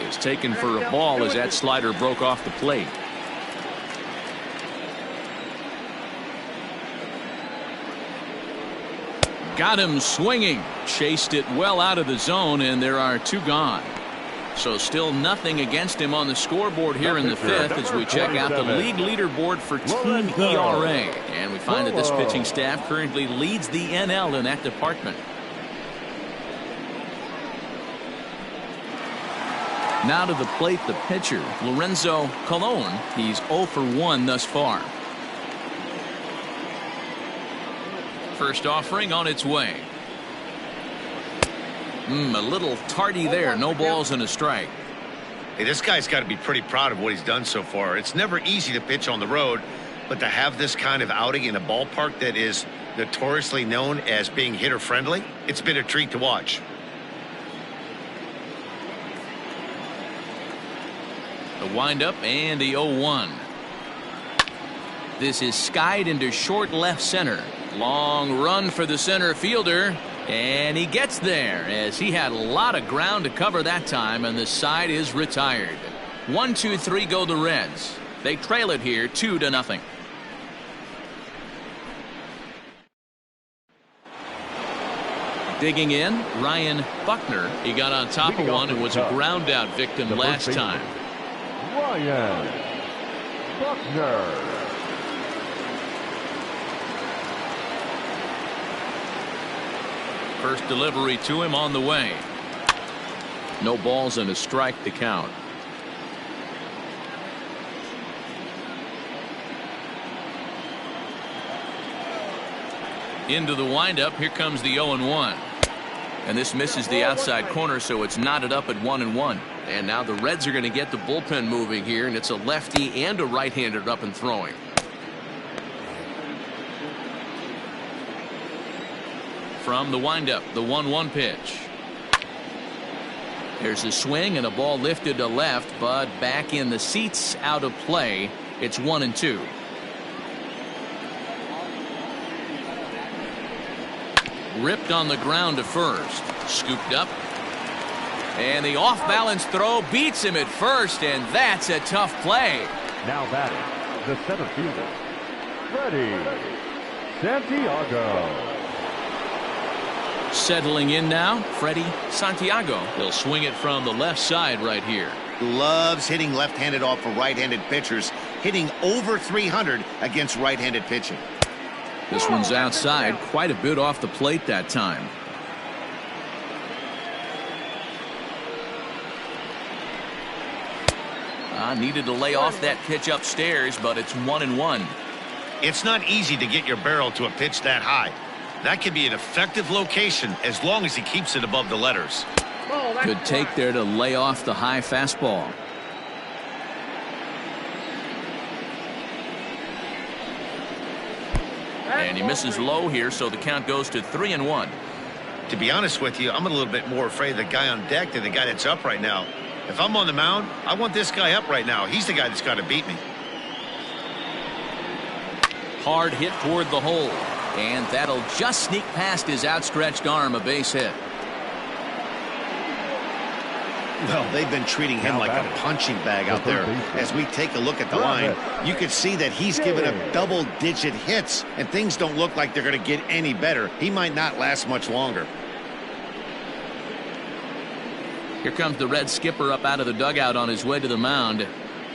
is taken for a ball as that slider broke off the plate. Got him swinging. Chased it well out of the zone, and there are 2 gone. So still nothing against him on the scoreboard here in the 5th as we check out the league leaderboard for team ERA. And we find that this pitching staff currently leads the NL in that department. Now to the plate, the pitcher, Lorenzo Colon. He's 0 for 1 thus far. First offering on its way. A little tardy there. No balls and a strike. Hey, this guy's got to be pretty proud of what he's done so far. It's never easy to pitch on the road, but to have this kind of outing in a ballpark that is notoriously known as being hitter friendly, it's been a treat to watch. The windup and the 0-1. This is skied into short left center. Long run for the center fielder, and he gets there as he had a lot of ground to cover that time, and the side is retired. 1-2-3 go the Reds. They trail it here 2-0. Digging in, Ryan Buckner. He got on top of one and was a ground out victim last time. Ryan Buckner. First delivery to him on the way. No balls and a strike to count. Into the windup. Here comes the 0-1. And this misses the outside corner, so it's knotted up at 1-1. And now the Reds are going to get the bullpen moving here, and it's a lefty and a right-hander up and throwing. From the windup, the 1-1 pitch. There's a swing and a ball lifted to left, but back in the seats, out of play. It's 1-2. Ripped on the ground to first. Scooped up. And the off-balance throw beats him at first, and that's a tough play. Now batting, the center fielder, Freddie Santiago. Settling in now, Freddie Santiago. He'll swing it from the left side right here. Loves hitting left-handed off for right-handed pitchers, hitting over 300 against right-handed pitching. This one's outside, quite a bit off the plate that time. Needed to lay off that pitch upstairs, but it's 1-1. It's not easy to get your barrel to a pitch that high. That can be an effective location as long as he keeps it above the letters. Good take there to lay off the high fastball. And he misses low here, so the count goes to 3-1. To be honest with you, I'm a little bit more afraid of the guy on deck than the guy that's up right now. If I'm on the mound, I want this guy up right now. He's the guy that's got to beat me. Hard hit toward the hole. And that'll just sneak past his outstretched arm, a base hit. Well, they've been treating him like a punching bag out there. As we take a look at the line, you can see that he's given up double-digit hits, and things don't look like they're going to get any better. He might not last much longer. Here comes the Red skipper up out of the dugout on his way to the mound,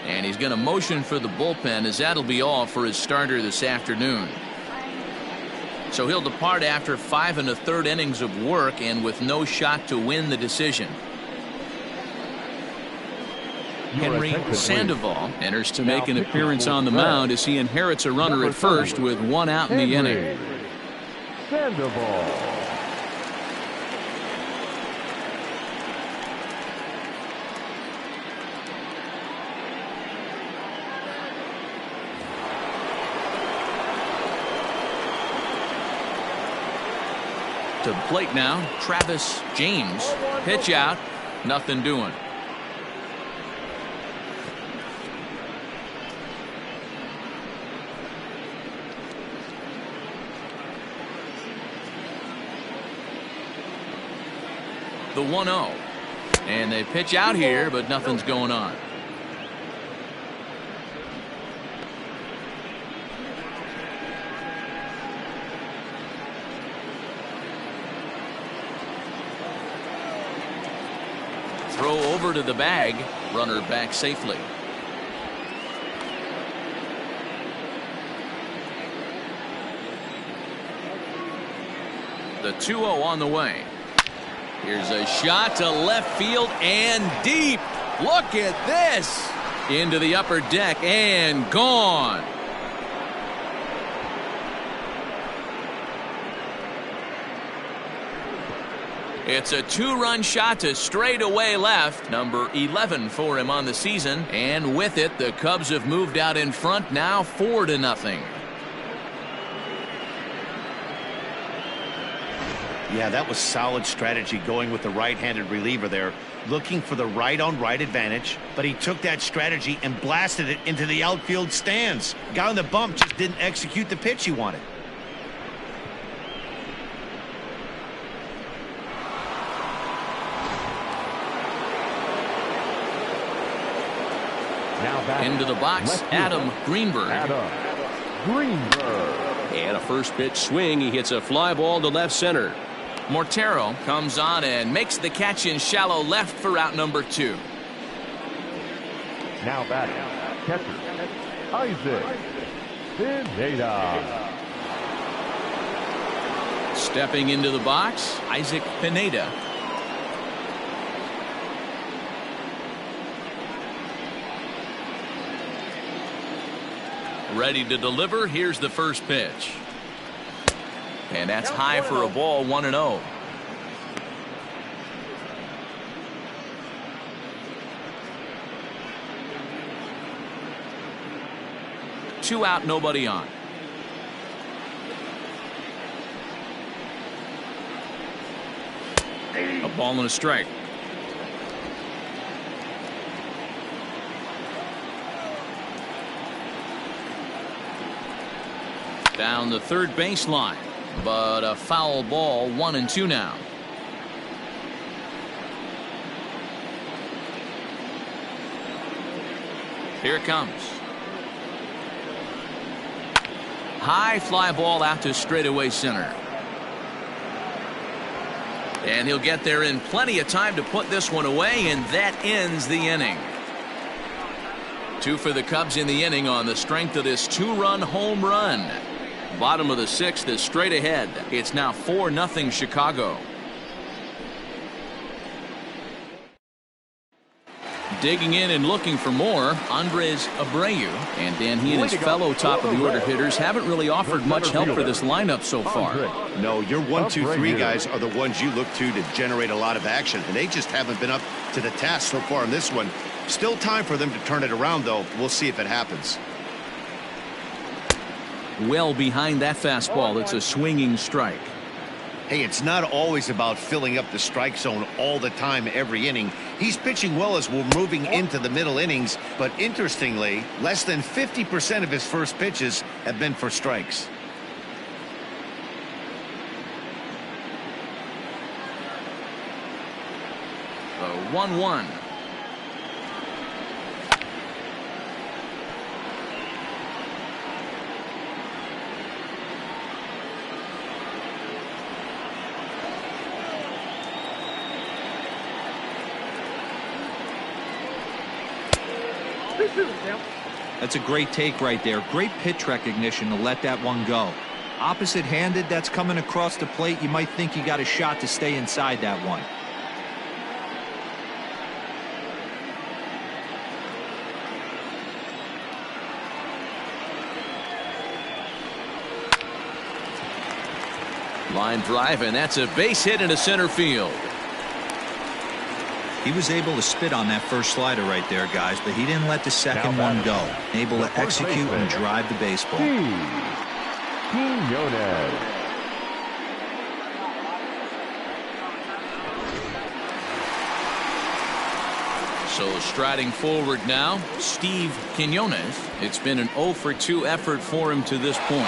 and he's going to motion for the bullpen, as that'll be all for his starter this afternoon. So he'll depart after 5 1/3 innings of work and with no shot to win the decision. Henry Sandoval enters to make an appearance on the mound as he inherits a runner at first with 1 out in the inning. Sandoval. To the plate now, Travis James. Pitch out, nothing doing. The 1-0. And they pitch out here, but nothing's going on. Throw over to the bag. Runner back safely. The 2-0 on the way. Here's a shot to left field and deep. Look at this. Into the upper deck and gone. It's a 2-run shot to straightaway left. Number 11 for him on the season. And with it, the Cubs have moved out in front now 4-0. Yeah, that was solid strategy going with the right-handed reliever there, looking for the right-on-right advantage, but he took that strategy and blasted it into the outfield stands. Guy on the bump just didn't execute the pitch he wanted. Into the box, Adam Greenberg. And a first pitch swing. He hits a fly ball to left center. Mortero comes on and makes the catch in shallow left for out number 2. Now batting, catcher, Isaac Pineda. Stepping into the box, Isaac Pineda. Ready to deliver. Here's the first pitch. And that's high for a ball, 1-0. Two out, nobody on. A ball and a strike. Down the third baseline, but a foul ball, 1-2 now. Here it comes. High fly ball out to straightaway center. And he'll get there in plenty of time to put this one away, and that ends the inning. 2 for the Cubs in the inning on the strength of this 2-run home run. Bottom of the 6th is straight ahead. It's now 4-0 Chicago. Digging in and looking for more, Andres Abreu. And Dan, he and his fellow top of the order hitters haven't really offered much help for this lineup so far. No, your 1, 2, 3 guys are the ones you look to generate a lot of action, and they just haven't been up to the task so far in this one. Still time for them to turn it around, though. We'll see if it happens. Well behind that fastball, it's a swinging strike. Hey, it's not always about filling up the strike zone all the time every inning. He's pitching well as we're moving into the middle innings, but interestingly, less than 50% of his first pitches have been for strikes. The 1-1. That's a great take right there. Great pitch recognition to let that one go. Opposite-handed, that's coming across the plate. You might think you got a shot to stay inside that one. Line drive, and that's a base hit into center field. He was able to spit on that first slider right there, guys, but he didn't let the second one go. Able to execute and drive the baseball. Quiñones. So striding forward now, Steve Quiñones. It's been an 0-for-2 effort for him to this point.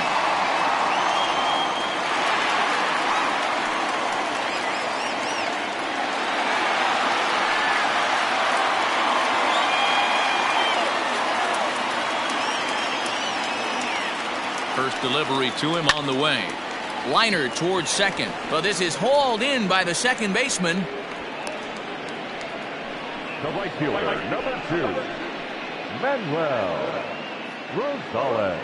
First delivery to him on the way. Liner towards second, but this is hauled in by the second baseman. The right fielder, number 2, Manuel Rosales.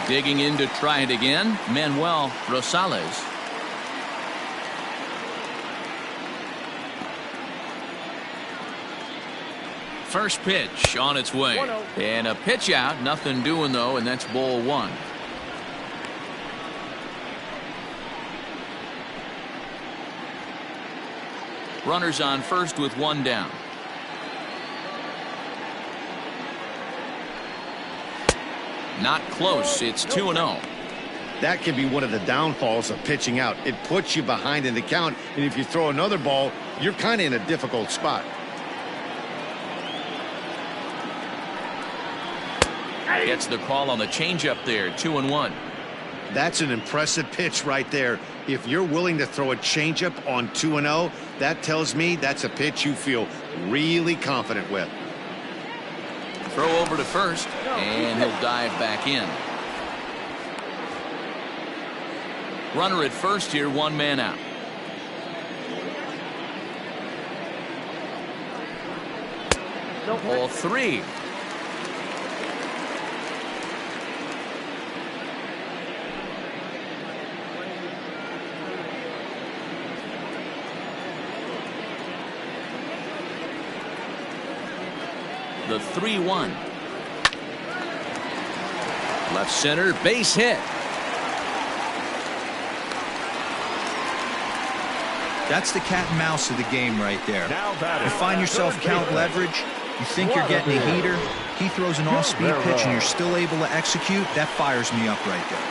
Digging in to try it again, Manuel Rosales. First pitch on its way. And a pitch out. Nothing doing, though, and that's ball 1. Runners on first with 1 down. Not close. It's 2-0. That can be one of the downfalls of pitching out. It puts you behind in the count, and if you throw another ball, you're kind of in a difficult spot. Gets the call on the changeup there. 2-1. That's an impressive pitch right there. If you're willing to throw a changeup on 2-0, that tells me that's a pitch you feel really confident with. Throw over to first, and he'll dive back in. Runner at first here, 1 man out. Ball 3. The 3-1. Left center, base hit. That's the cat and mouse of the game right there. You find yourself count leverage, you think you're getting a heater, he throws an off-speed pitch and you're still able to execute. That fires me up right there.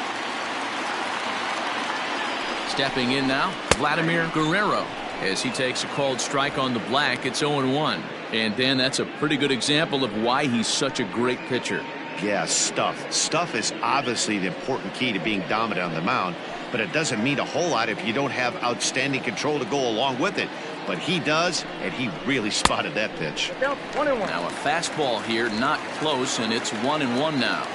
Stepping in now, Vladimir Guerrero. As he takes a called strike on the black, it's 0-1. And Dan, that's a pretty good example of why he's such a great pitcher. Yeah, stuff. Stuff is obviously the important key to being dominant on the mound, but it doesn't mean a whole lot if you don't have outstanding control to go along with it. But he does, and he really spotted that pitch. Now 1-1. Now a fastball here, not close, and it's 1-1 now.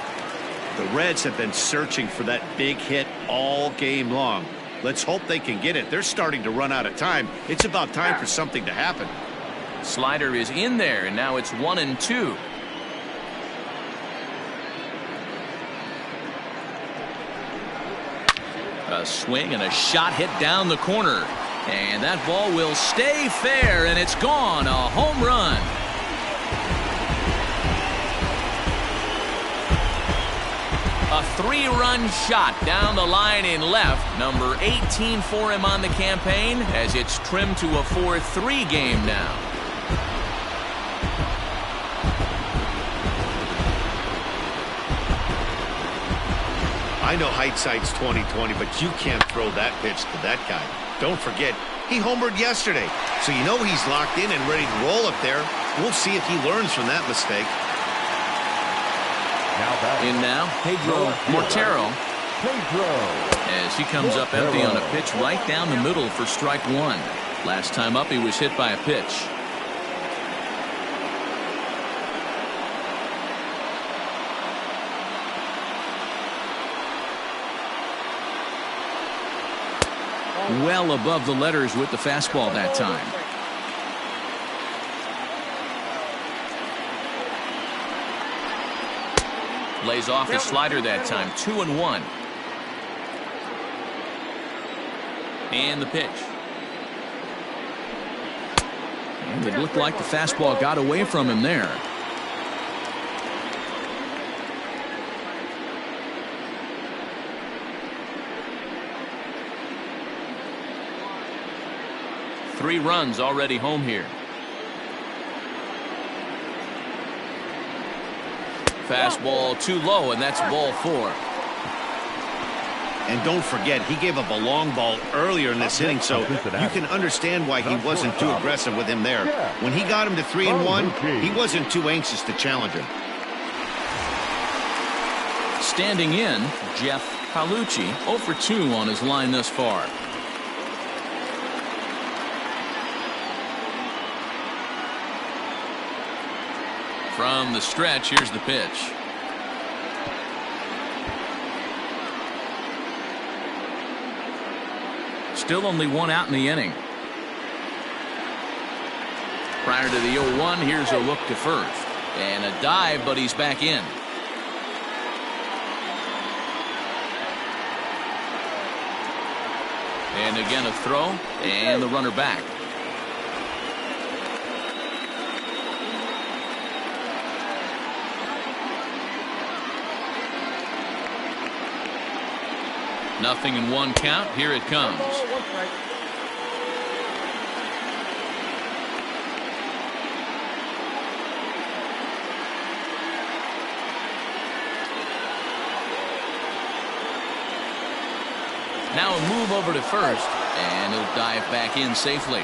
The Reds have been searching for that big hit all game long. Let's hope they can get it. They're starting to run out of time. It's about time for something to happen. Slider is in there, and now it's 1-2. A swing and a shot hit down the corner. And that ball will stay fair, and it's gone. A home run. A 3-run shot down the line in left. Number 18 for him on the campaign, as it's trimmed to a 4-3 game now. I know hindsight's 20/20, but you can't throw that pitch to that guy. Don't forget, he homered yesterday, so you know he's locked in and ready to roll up there. We'll see if he learns from that mistake. In now, Pedro Montero. Pedro. As he comes up empty on a pitch right down the middle for strike one. Last time up, he was hit by a pitch. Well above the letters with the fastball that time. Lays off his slider that time. 2-1. And the pitch. And it looked like the fastball got away from him there. Three runs already home here. Fastball too low, and that's ball four. And don't forget, he gave up a long ball earlier in this inning, so you can understand why he wasn't too aggressive with him there. When he got him to 3-1, he wasn't too anxious to challenge him. Standing in, Jeff Palucci, 0 for 2 on his line thus far. From the stretch, here's the pitch. Still only one out in the inning. Prior to the 0-1, here's a look to first. And a dive, but he's back in. And again a throw, and the runner back. Nothing in one count. Here it comes. Now a move over to first, and he'll dive back in safely.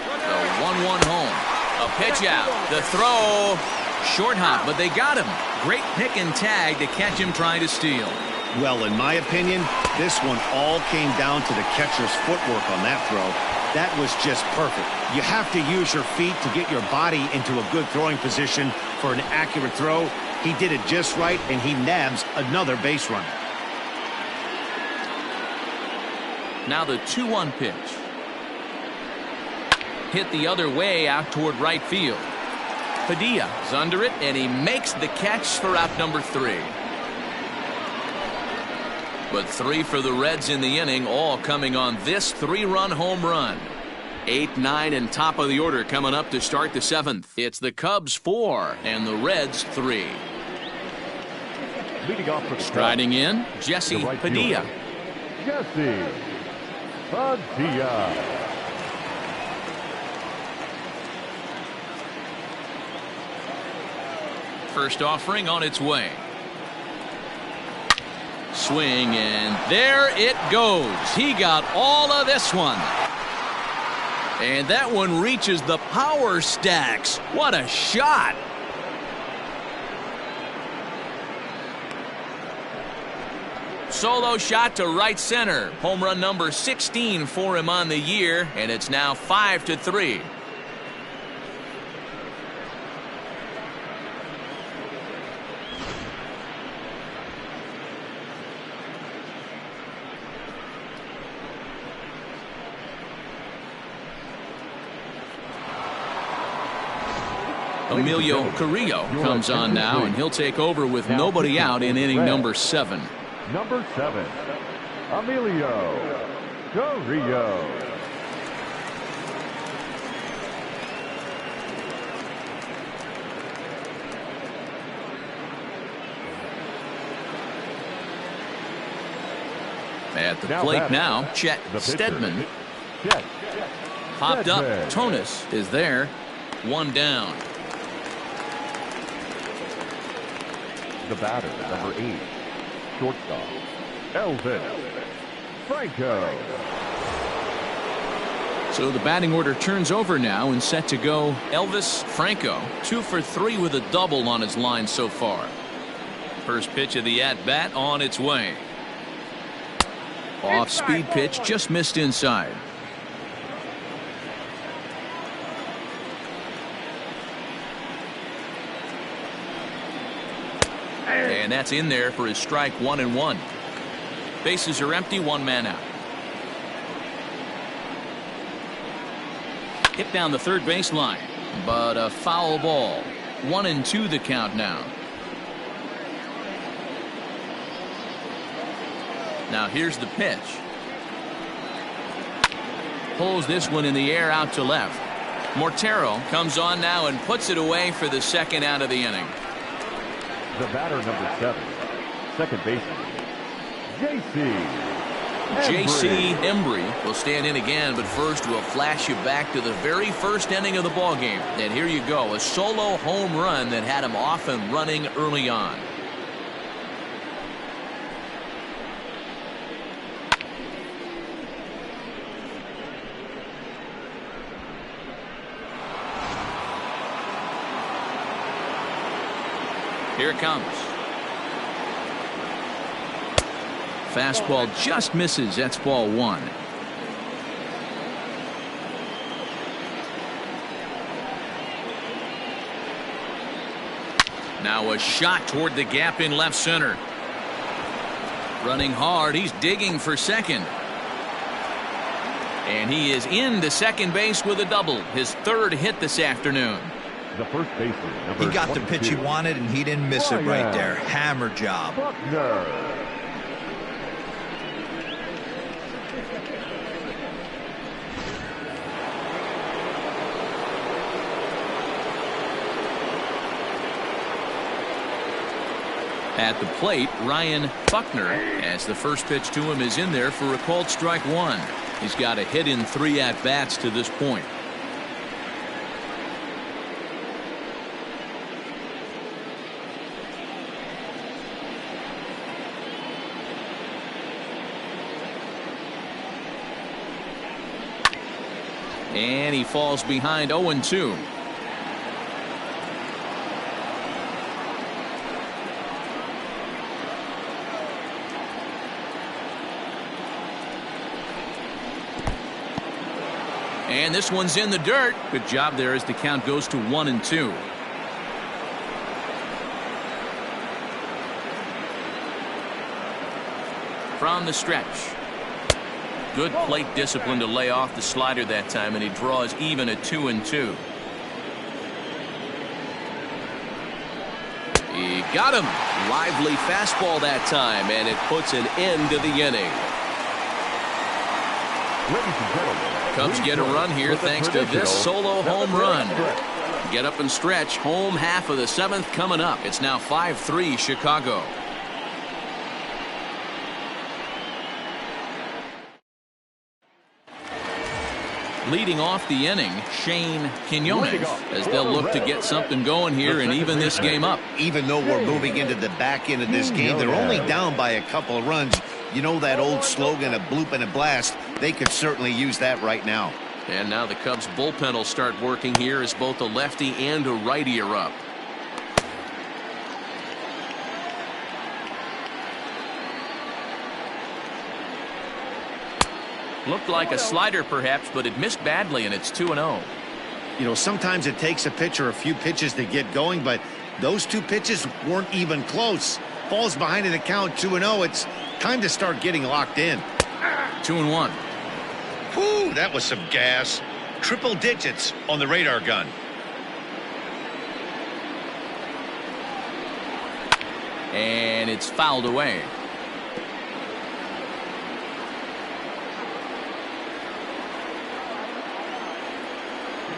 The 1-1 home. A pitch out. The throw. Short hop, but they got him. Great pick and tag to catch him trying to steal. Well, in my opinion, this one all came down to the catcher's footwork on that throw. That was just perfect. You have to use your feet to get your body into a good throwing position for an accurate throw. He did it just right, and he nabs another base runner. Now the 2-1 pitch. Hit the other way out toward right field. Padilla is under it, and he makes the catch for out number 3. But 3 for the Reds in the inning, all coming on this 3-run home run. 8, 9, and top of the order coming up to start the 7th. It's the Cubs 4 and the Reds 3. Leading off for the Striding in, Jesse Padilla. Jesse Padilla. First offering on its way. Swing, and there it goes. He got all of this one. And that one reaches the power stacks. What a shot. Solo shot to right center. Home run number 16 for him on the year, and it's now 5-3. Emilio Carrillo comes on now, and he'll take over with nobody out in inning number 7. Number 7, Emilio Carrillo. At the plate now, Chet Steadman. Popped up. Tonis is there. 1 down. The batter, number 8, shortstop, Elvis Franco. So the batting order turns over now and set to go Elvis Franco. 2 for 3 with a double on his line so far. First pitch of the at-bat on its way. Off-speed pitch, just missed inside. And that's in there for his strike 1-1. Bases are empty, 1 man out. Hit down the third baseline, but a foul ball. 1-2 the count now. Now here's the pitch. Pulls this one in the air out to left. Mortero comes on now and puts it away for the second out of the inning. The batter, number 7, second baseman, J.C. Embry will stand in again, but first we'll flash you back to the very first inning of the ball game. And here you go, a solo home run that had him off and running early on. Here it comes. Fastball just misses. That's ball 1. Now a shot toward the gap in left center. Running hard. He's digging for second. And he is into second base with a double. His 3rd hit this afternoon. The first baseman, He got the pitch he wanted, and he didn't miss it right there. Hammer job. At the plate, Ryan Buckner, as the first pitch to him is in there for a called strike 1. He's got a hit in 3 at-bats to this point. And he falls behind 0-2. And this one's in the dirt. Good job there as the count goes to 1-2. From the stretch. Good plate discipline to lay off the slider that time, and he draws even at 2-2. He got him. Lively fastball that time, and it puts an end to the inning. Cubs get a run here thanks to this solo home run. Get up and stretch. Home half of the 7th coming up. It's now 5-3 Chicago. Leading off the inning, Shane Quinones, as they'll look to get something going here and even this game up. Even though we're moving into the back end of this game, they're only down by a couple of runs. You know that old slogan, a bloop and a blast. They could certainly use that right now. And now the Cubs bullpen will start working here as both a lefty and a righty are up. Looked like a slider perhaps, but it missed badly, and it's 2-0. You know, sometimes it takes a pitcher a few pitches to get going, but those 2 pitches weren't even close. Falls behind in the count 2-0. It's time to start getting locked in. 2-1. Whew, that was some gas. Triple digits on the radar gun. And it's fouled away.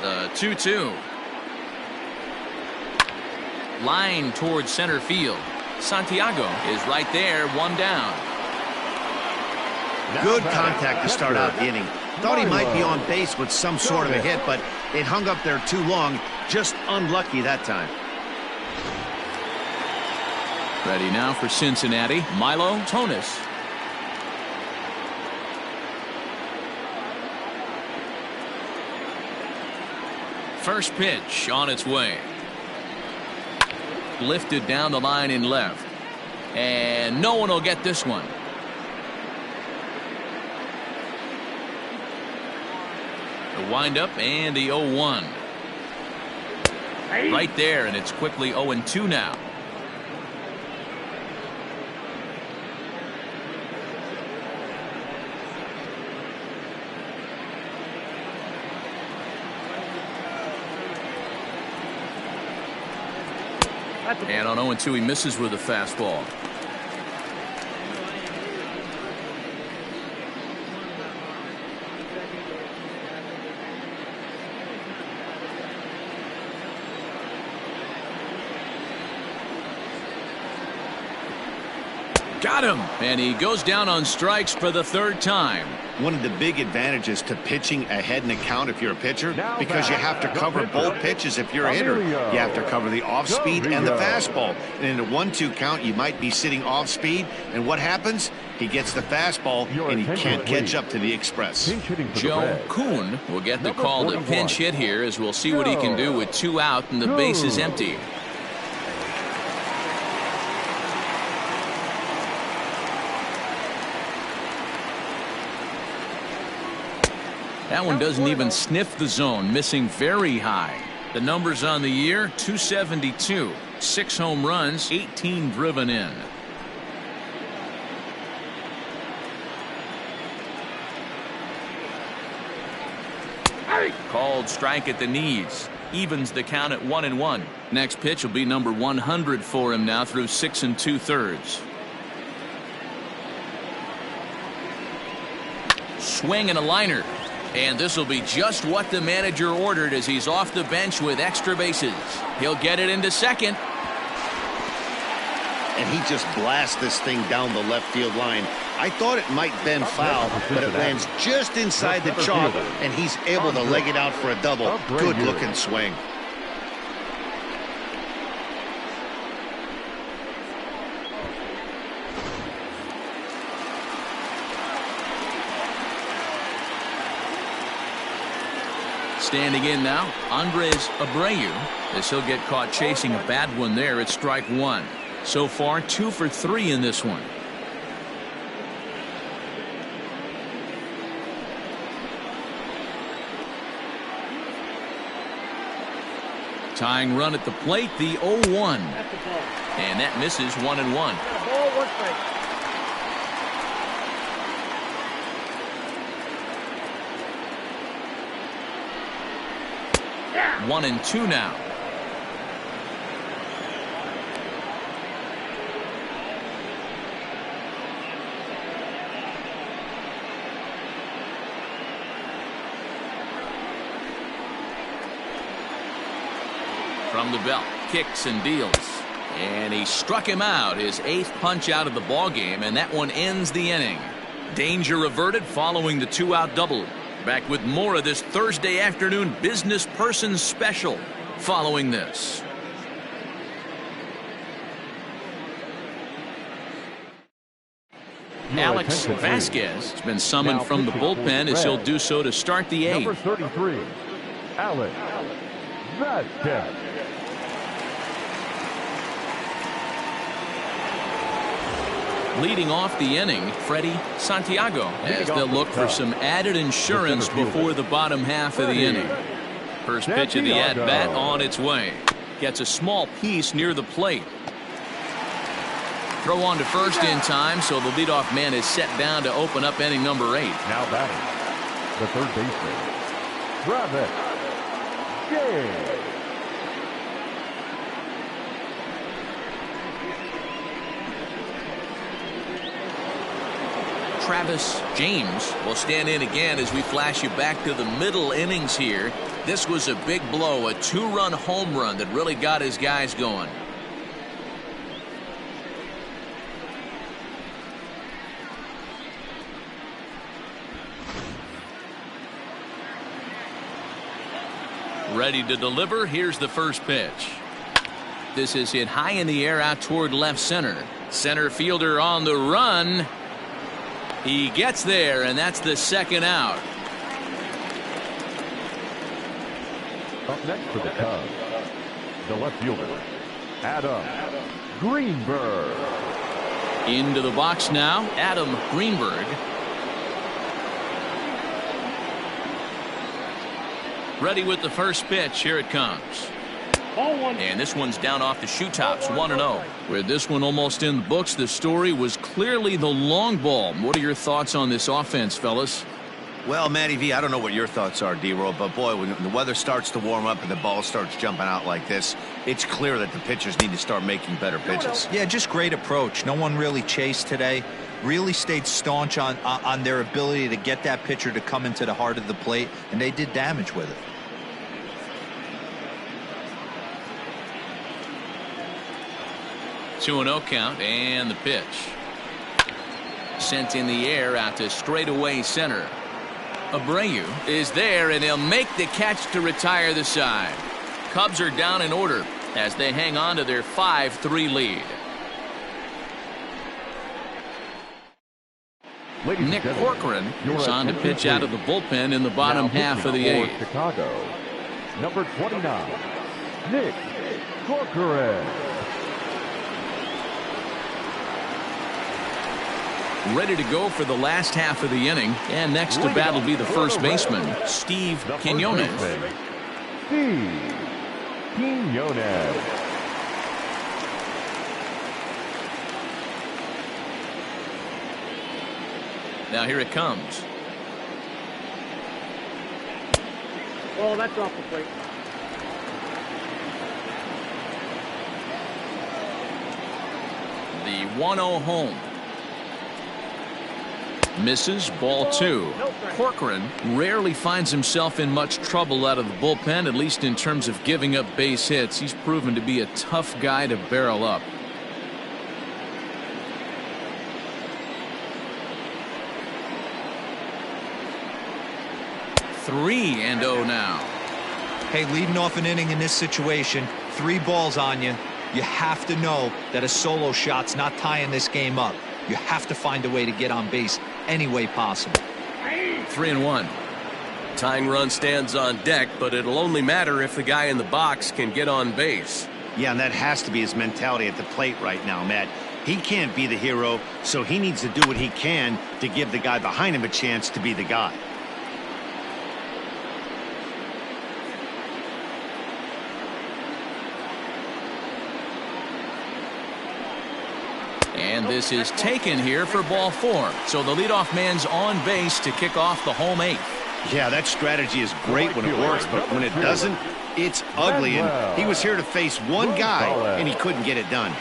The 2-2. Line towards center field. Santiago is right there, 1 down. Good contact to start out the inning. Thought he might be on base with some sort of a hit, but it hung up there too long. Just unlucky that time. Ready now for Cincinnati, Milo Tonis. First pitch on its way. Lifted down the line in left. And no one will get this one. The windup and the 0-1. Right there, and it's quickly 0-2 now. And on 0-2, he misses with a fastball. Got him, and he goes down on strikes for the third time. One of the big advantages to pitching ahead in the count if you're a pitcher, because you have to cover both pitches if you're a hitter. You have to cover the off speed and the fastball. And in a 1-2 count, you might be sitting off speed. And what happens? He gets the fastball, and he can't catch up to the express. Joe Kuhn will get the call to pinch hit here, as we'll see what he can do with 2 out and the base is empty. That one doesn't even sniff the zone, missing very high. The numbers on the year, 272, 6 home runs, 18 driven in. Called strike at the knees. Evens the count at 1-1. Next pitch will be number 100 for him now through 6 2/3. Swing and a liner. And this will be just what the manager ordered as he's off the bench with extra bases. He'll get it into second. And he just blasts this thing down the left field line. I thought it might bend foul, but it lands just inside the chalk, and he's able to leg it out for a double. Good looking swing. Standing in now, Andres Abreu, as he'll get caught chasing a bad one there at strike 1. So far, 2 for 3 in this one. Tying run at the plate, the 0-1. And that misses 1-1. Ball, 1 strike. 1-2 now. From the belt, kicks and deals. And he struck him out, his 8th punch out of the ball game, and that one ends the inning. Danger averted following the 2-out double. Back with more of this Thursday afternoon business person special following this. Alex Vasquez has been summoned from the bullpen as he'll do so to start the 8th. Number 33, Alex Vasquez. Leading off the inning, Freddie Santiago, as they'll look for some added insurance before the bottom half of the inning. First pitch of the at-bat on its way. Gets a small piece near the plate. Throw on to first in time, so the leadoff man is set down to open up inning number 8. Now batting, the third baseman, Travis James. Travis James will stand in again as we flash you back to the middle innings here. This was a big blow, a 2-run home run that really got his guys going. Ready to deliver. Here's the first pitch. This is hit high in the air out toward left center. Center fielder on the run. He gets there, and that's the second out. Up next for the Cubs, the left fielder, Adam Greenberg. Into the box now, Adam Greenberg. Ready with the first pitch. Here it comes. Ball one. And this one's down off the shoe tops, 1-0. With this one almost in the books, the story was clearly the long ball. What are your thoughts on this offense, fellas? Well, Matty V, I don't know what your thoughts are, D-Roll, but boy, when the weather starts to warm up and the ball starts jumping out like this, it's clear that the pitchers need to start making better pitches. Yeah, just great approach. No one really chased today. Really stayed staunch on their ability to get that pitcher to come into the heart of the plate, and they did damage with it. Two 2-0 count, and the pitch. Sent in the air out to straightaway center. Abreu is there, and he'll make the catch to retire the side. Cubs are down in order as they hang on to their 5-3 lead. Nick Corcoran is on to pitch out of the bullpen in the bottom half of the eighth. Chicago, number 29, Nick Corcoran. Ready to go for the last half of the inning. And next to bat will be the first baseman, Steve Quinones. Steve Quinones. Now here it comes. Ball, that's off the plate. The 1-0 home. Misses, ball two. Corcoran rarely finds himself in much trouble out of the bullpen, at least in terms of giving up base hits. He's proven to be a tough guy to barrel up. Three and 0 now. Hey, leading off an inning in this situation, 3 balls on you. You have to know that a solo shot's not tying this game up. You have to find a way to get on base any way possible. 3-1. Tying run stands on deck, but it'll only matter if the guy in the box can get on base. Yeah, and that has to be his mentality at the plate right now, Matt. He can't be the hero, so he needs to do what he can to give the guy behind him a chance to be the guy. And this is taken here for ball 4. So the leadoff man's on base to kick off the home 8th. Yeah, that strategy is great when it works, but when it doesn't, it's ugly. And he was here to face one guy, and he couldn't get it done.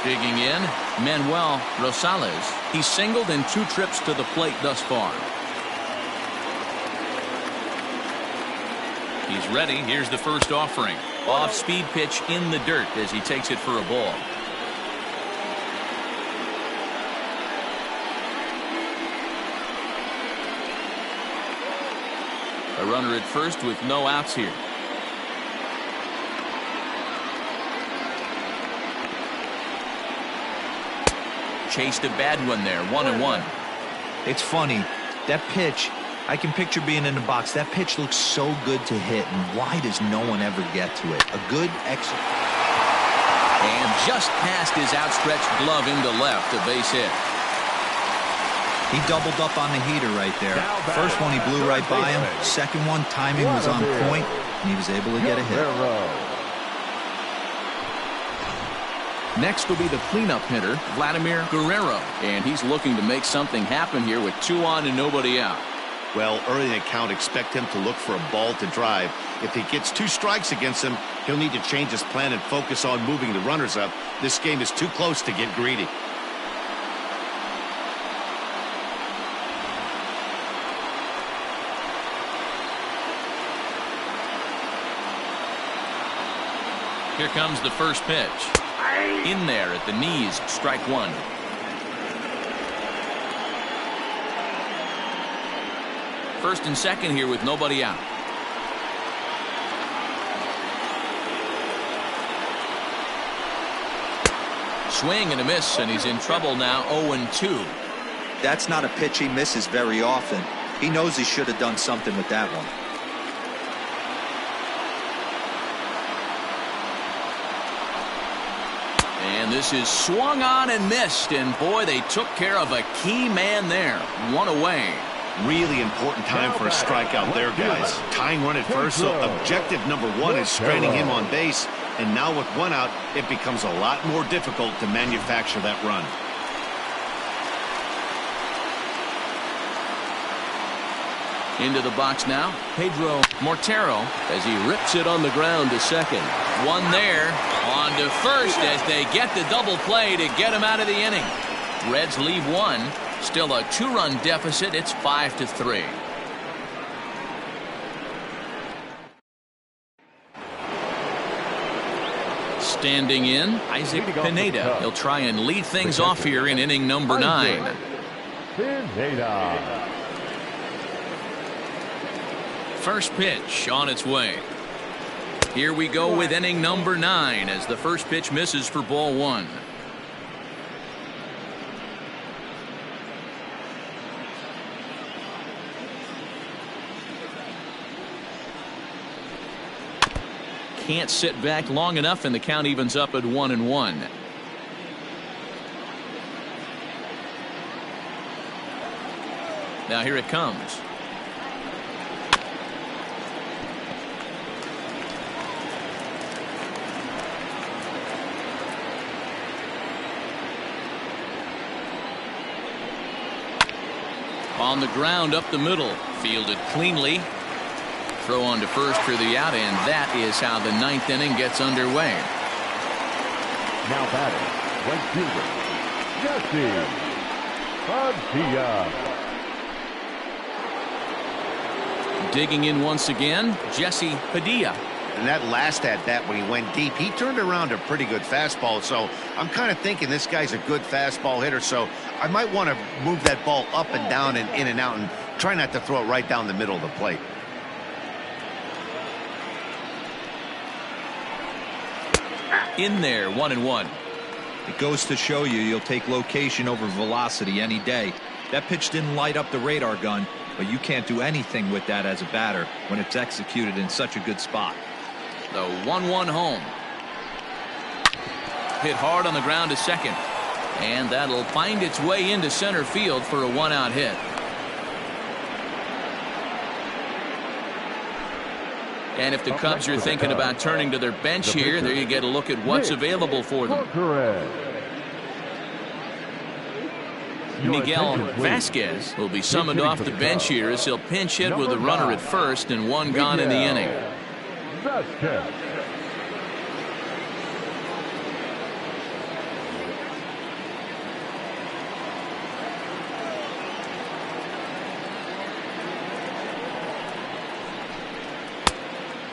Digging in, Manuel Rosales. He's singled in 2 trips to the plate thus far. He's ready. Here's the first offering. Off-speed pitch in the dirt as he takes it for a ball. A runner at first with no outs here. Chased a bad one there, 1-1. It's funny, that pitch, I can picture being in the box. That pitch looks so good to hit, and why does no one ever get to it? A good exit. And just past his outstretched glove into left, a base hit. He doubled up on the heater right there. First one, he blew right by him. Second one, timing was on point, and he was able to get a hit. Next will be the cleanup hitter, Vladimir Guerrero. And he's looking to make something happen here with 2 on and nobody out. Well, early in the count, expect him to look for a ball to drive. If he gets 2 strikes against him, he'll need to change his plan and focus on moving the runners up. This game is too close to get greedy. Here comes the first pitch. In there at the knees, strike 1. First and second here with nobody out. Swing and a miss, and he's in trouble now, 0-2. That's not a pitch he misses very often. He knows he should have done something with that one. And this is swung on and missed. And boy, they took care of a key man there. One away. Really important time for a strikeout there, guys. Tying run at first, so objective number one is stranding him on base. And now with one out, it becomes a lot more difficult to manufacture that run. Into the box now, Pedro Mortero as he rips it on the ground to second. One there, on to first as they get the double play to get him out of the inning. Reds leave one, still a 2-run deficit. It's 5-3. Standing in, Isaac Pineda. He'll try and lead things off here in inning number 9. Pineda. First pitch on its way. Here we go with inning number 9 as the first pitch misses for ball 1. Can't sit back long enough, and the count evens up at 1-1. Now here it comes. On the ground up the middle, fielded cleanly. Throw on to first for the out, and that is how the 9th inning gets underway. Now batting, right fielder, Jesse Padilla. Digging in once again, Jesse Padilla. And that last at bat when he went deep, he turned around a pretty good fastball. So I'm kind of thinking this guy's a good fastball hitter. So I might want to move that ball up and down and in and out and try not to throw it right down the middle of the plate. In there, 1-1. It goes to show you'll take location over velocity any day. That pitch didn't light up the radar gun, but you can't do anything with that as a batter when it's executed in such a good spot. The 1-1 home. Hit hard on the ground to second. And that'll find its way into center field for a 1-out hit. And if the Cubs are thinking about turning to their bench here, there you get a look at what's available for them. Miguel Vasquez will be summoned off the bench here as he'll pinch hit with a runner at first and one gone in the inning.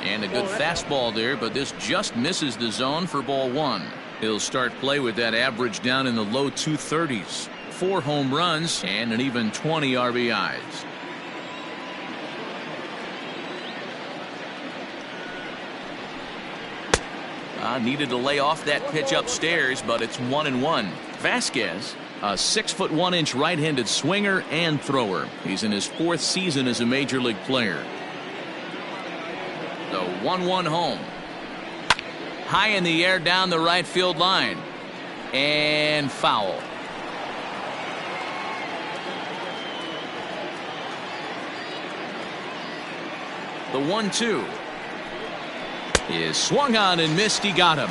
And a good fastball there, but this just misses the zone for ball 1. He'll start play with that average down in the low 230s. 4 home runs and an even 20 RBIs. Needed to lay off that pitch upstairs, but it's 1-1. Vasquez, a 6'1" right-handed swinger and thrower. He's in his 4th season as a major league player. The 1-1 home. High in the air down the right field line. And foul. The 1-2 is swung on and missed. He got him.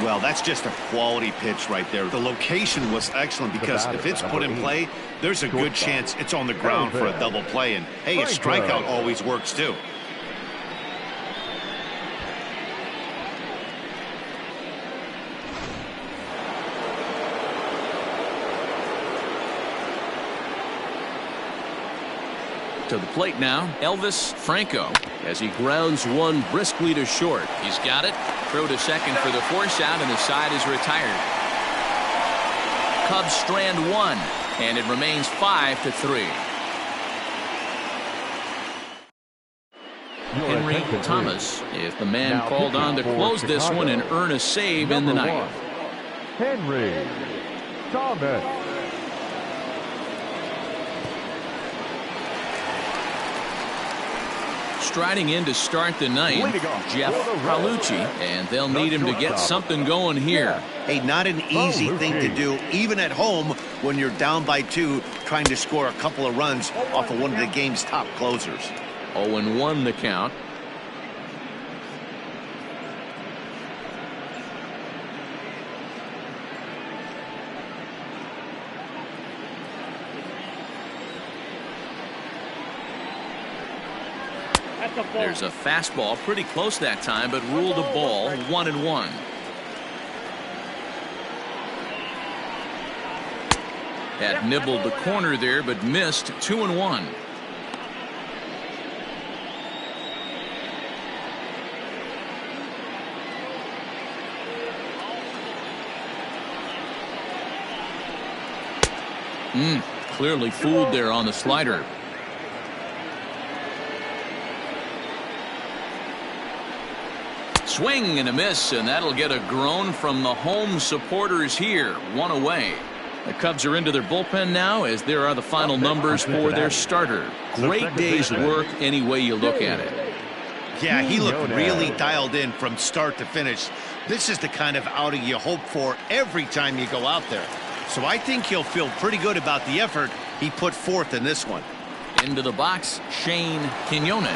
Well, that's just a quality pitch right there. The location was excellent because if it's put in play, there's a good chance it's on the ground for a double play. And hey, a strikeout always works too. To the plate now, Elvis Franco as he grounds one briskly to short. He's got it. Throw to second for the force out, and the side is retired. Cubs strand one, and it remains 5-3. Henry Thomas is the man called on to close this one and earn a save in the ninth. Henry Thomas. striding in to start the ninth, Jeff Palucci, and they'll need him to get something going here. Hey, not an easy thing to do, even at home when you're down by 2, trying to score a couple of runs off of one of the game's top closers. 0-1 the count. There's a fastball pretty close that time, but ruled a ball. 1-1. Had nibbled the corner there, but missed. 2-1. Clearly fooled there on the slider. Swing and a miss, and that'll get a groan from the home supporters here. 1 away. The Cubs are into their bullpen now, as there are the final numbers for their starter. Great day's work any way you look at it. Yeah, he looked really dialed in from start to finish. This is the kind of outing you hope for every time you go out there. So I think he'll feel pretty good about the effort he put forth in this one. Into the box, Shane Quinones.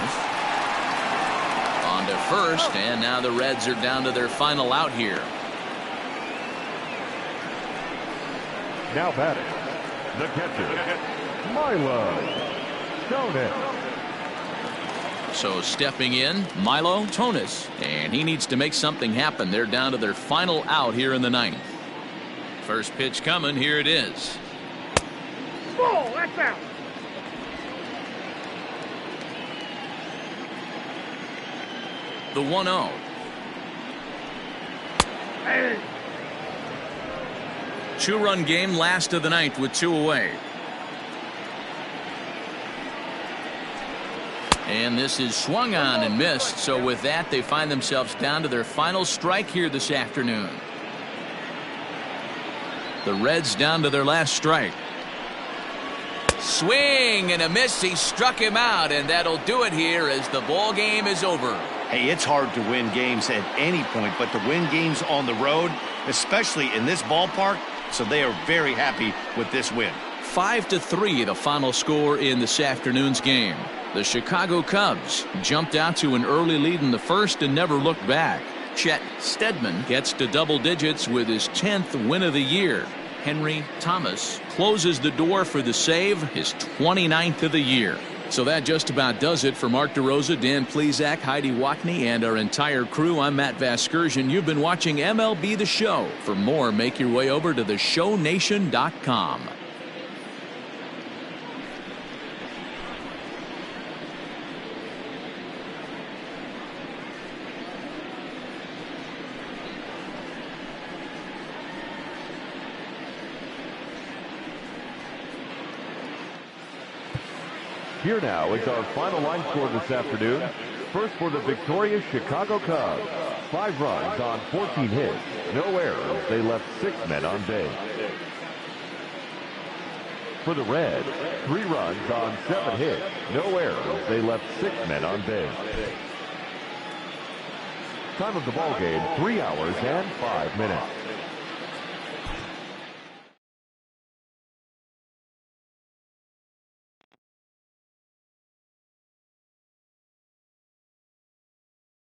On to first, and now the Reds are down to their final out here. Now batting, the catcher, Milo Tonis. So stepping in, Milo Tonis, and he needs to make something happen. They're down to their final out here in the ninth. First pitch coming, here it is. Ball, that's out. The 1-0. Hey. 2-run game, last of the ninth with 2 away. And this is swung on and missed. So with that, they find themselves down to their final strike here this afternoon. The Reds down to their last strike. Swing and a miss. He struck him out, and that'll do it here as the ball game is over. Hey, it's hard to win games at any point, but to win games on the road, especially in this ballpark, so they are very happy with this win. 5-3 the final score in this afternoon's game. The Chicago Cubs jumped out to an early lead in the first and never looked back. Chet Steadman gets to double digits with his 10th win of the year. Henry Thomas closes the door for the save, his 29th of the year. So that just about does it for Mark DeRosa, Dan Plesac, Heidi Wackney, and our entire crew. I'm Matt Vasgersian. You've been watching MLB The Show. For more, make your way over to theshownation.com. Here now is our final line score this afternoon. First for the victorious Chicago Cubs. 5 runs on 14 hits. No errors. They left 6 men on base. For the Reds, 3 runs on 7 hits. No errors. They left 6 men on base. Time of the ball game, 3 hours and 5 minutes.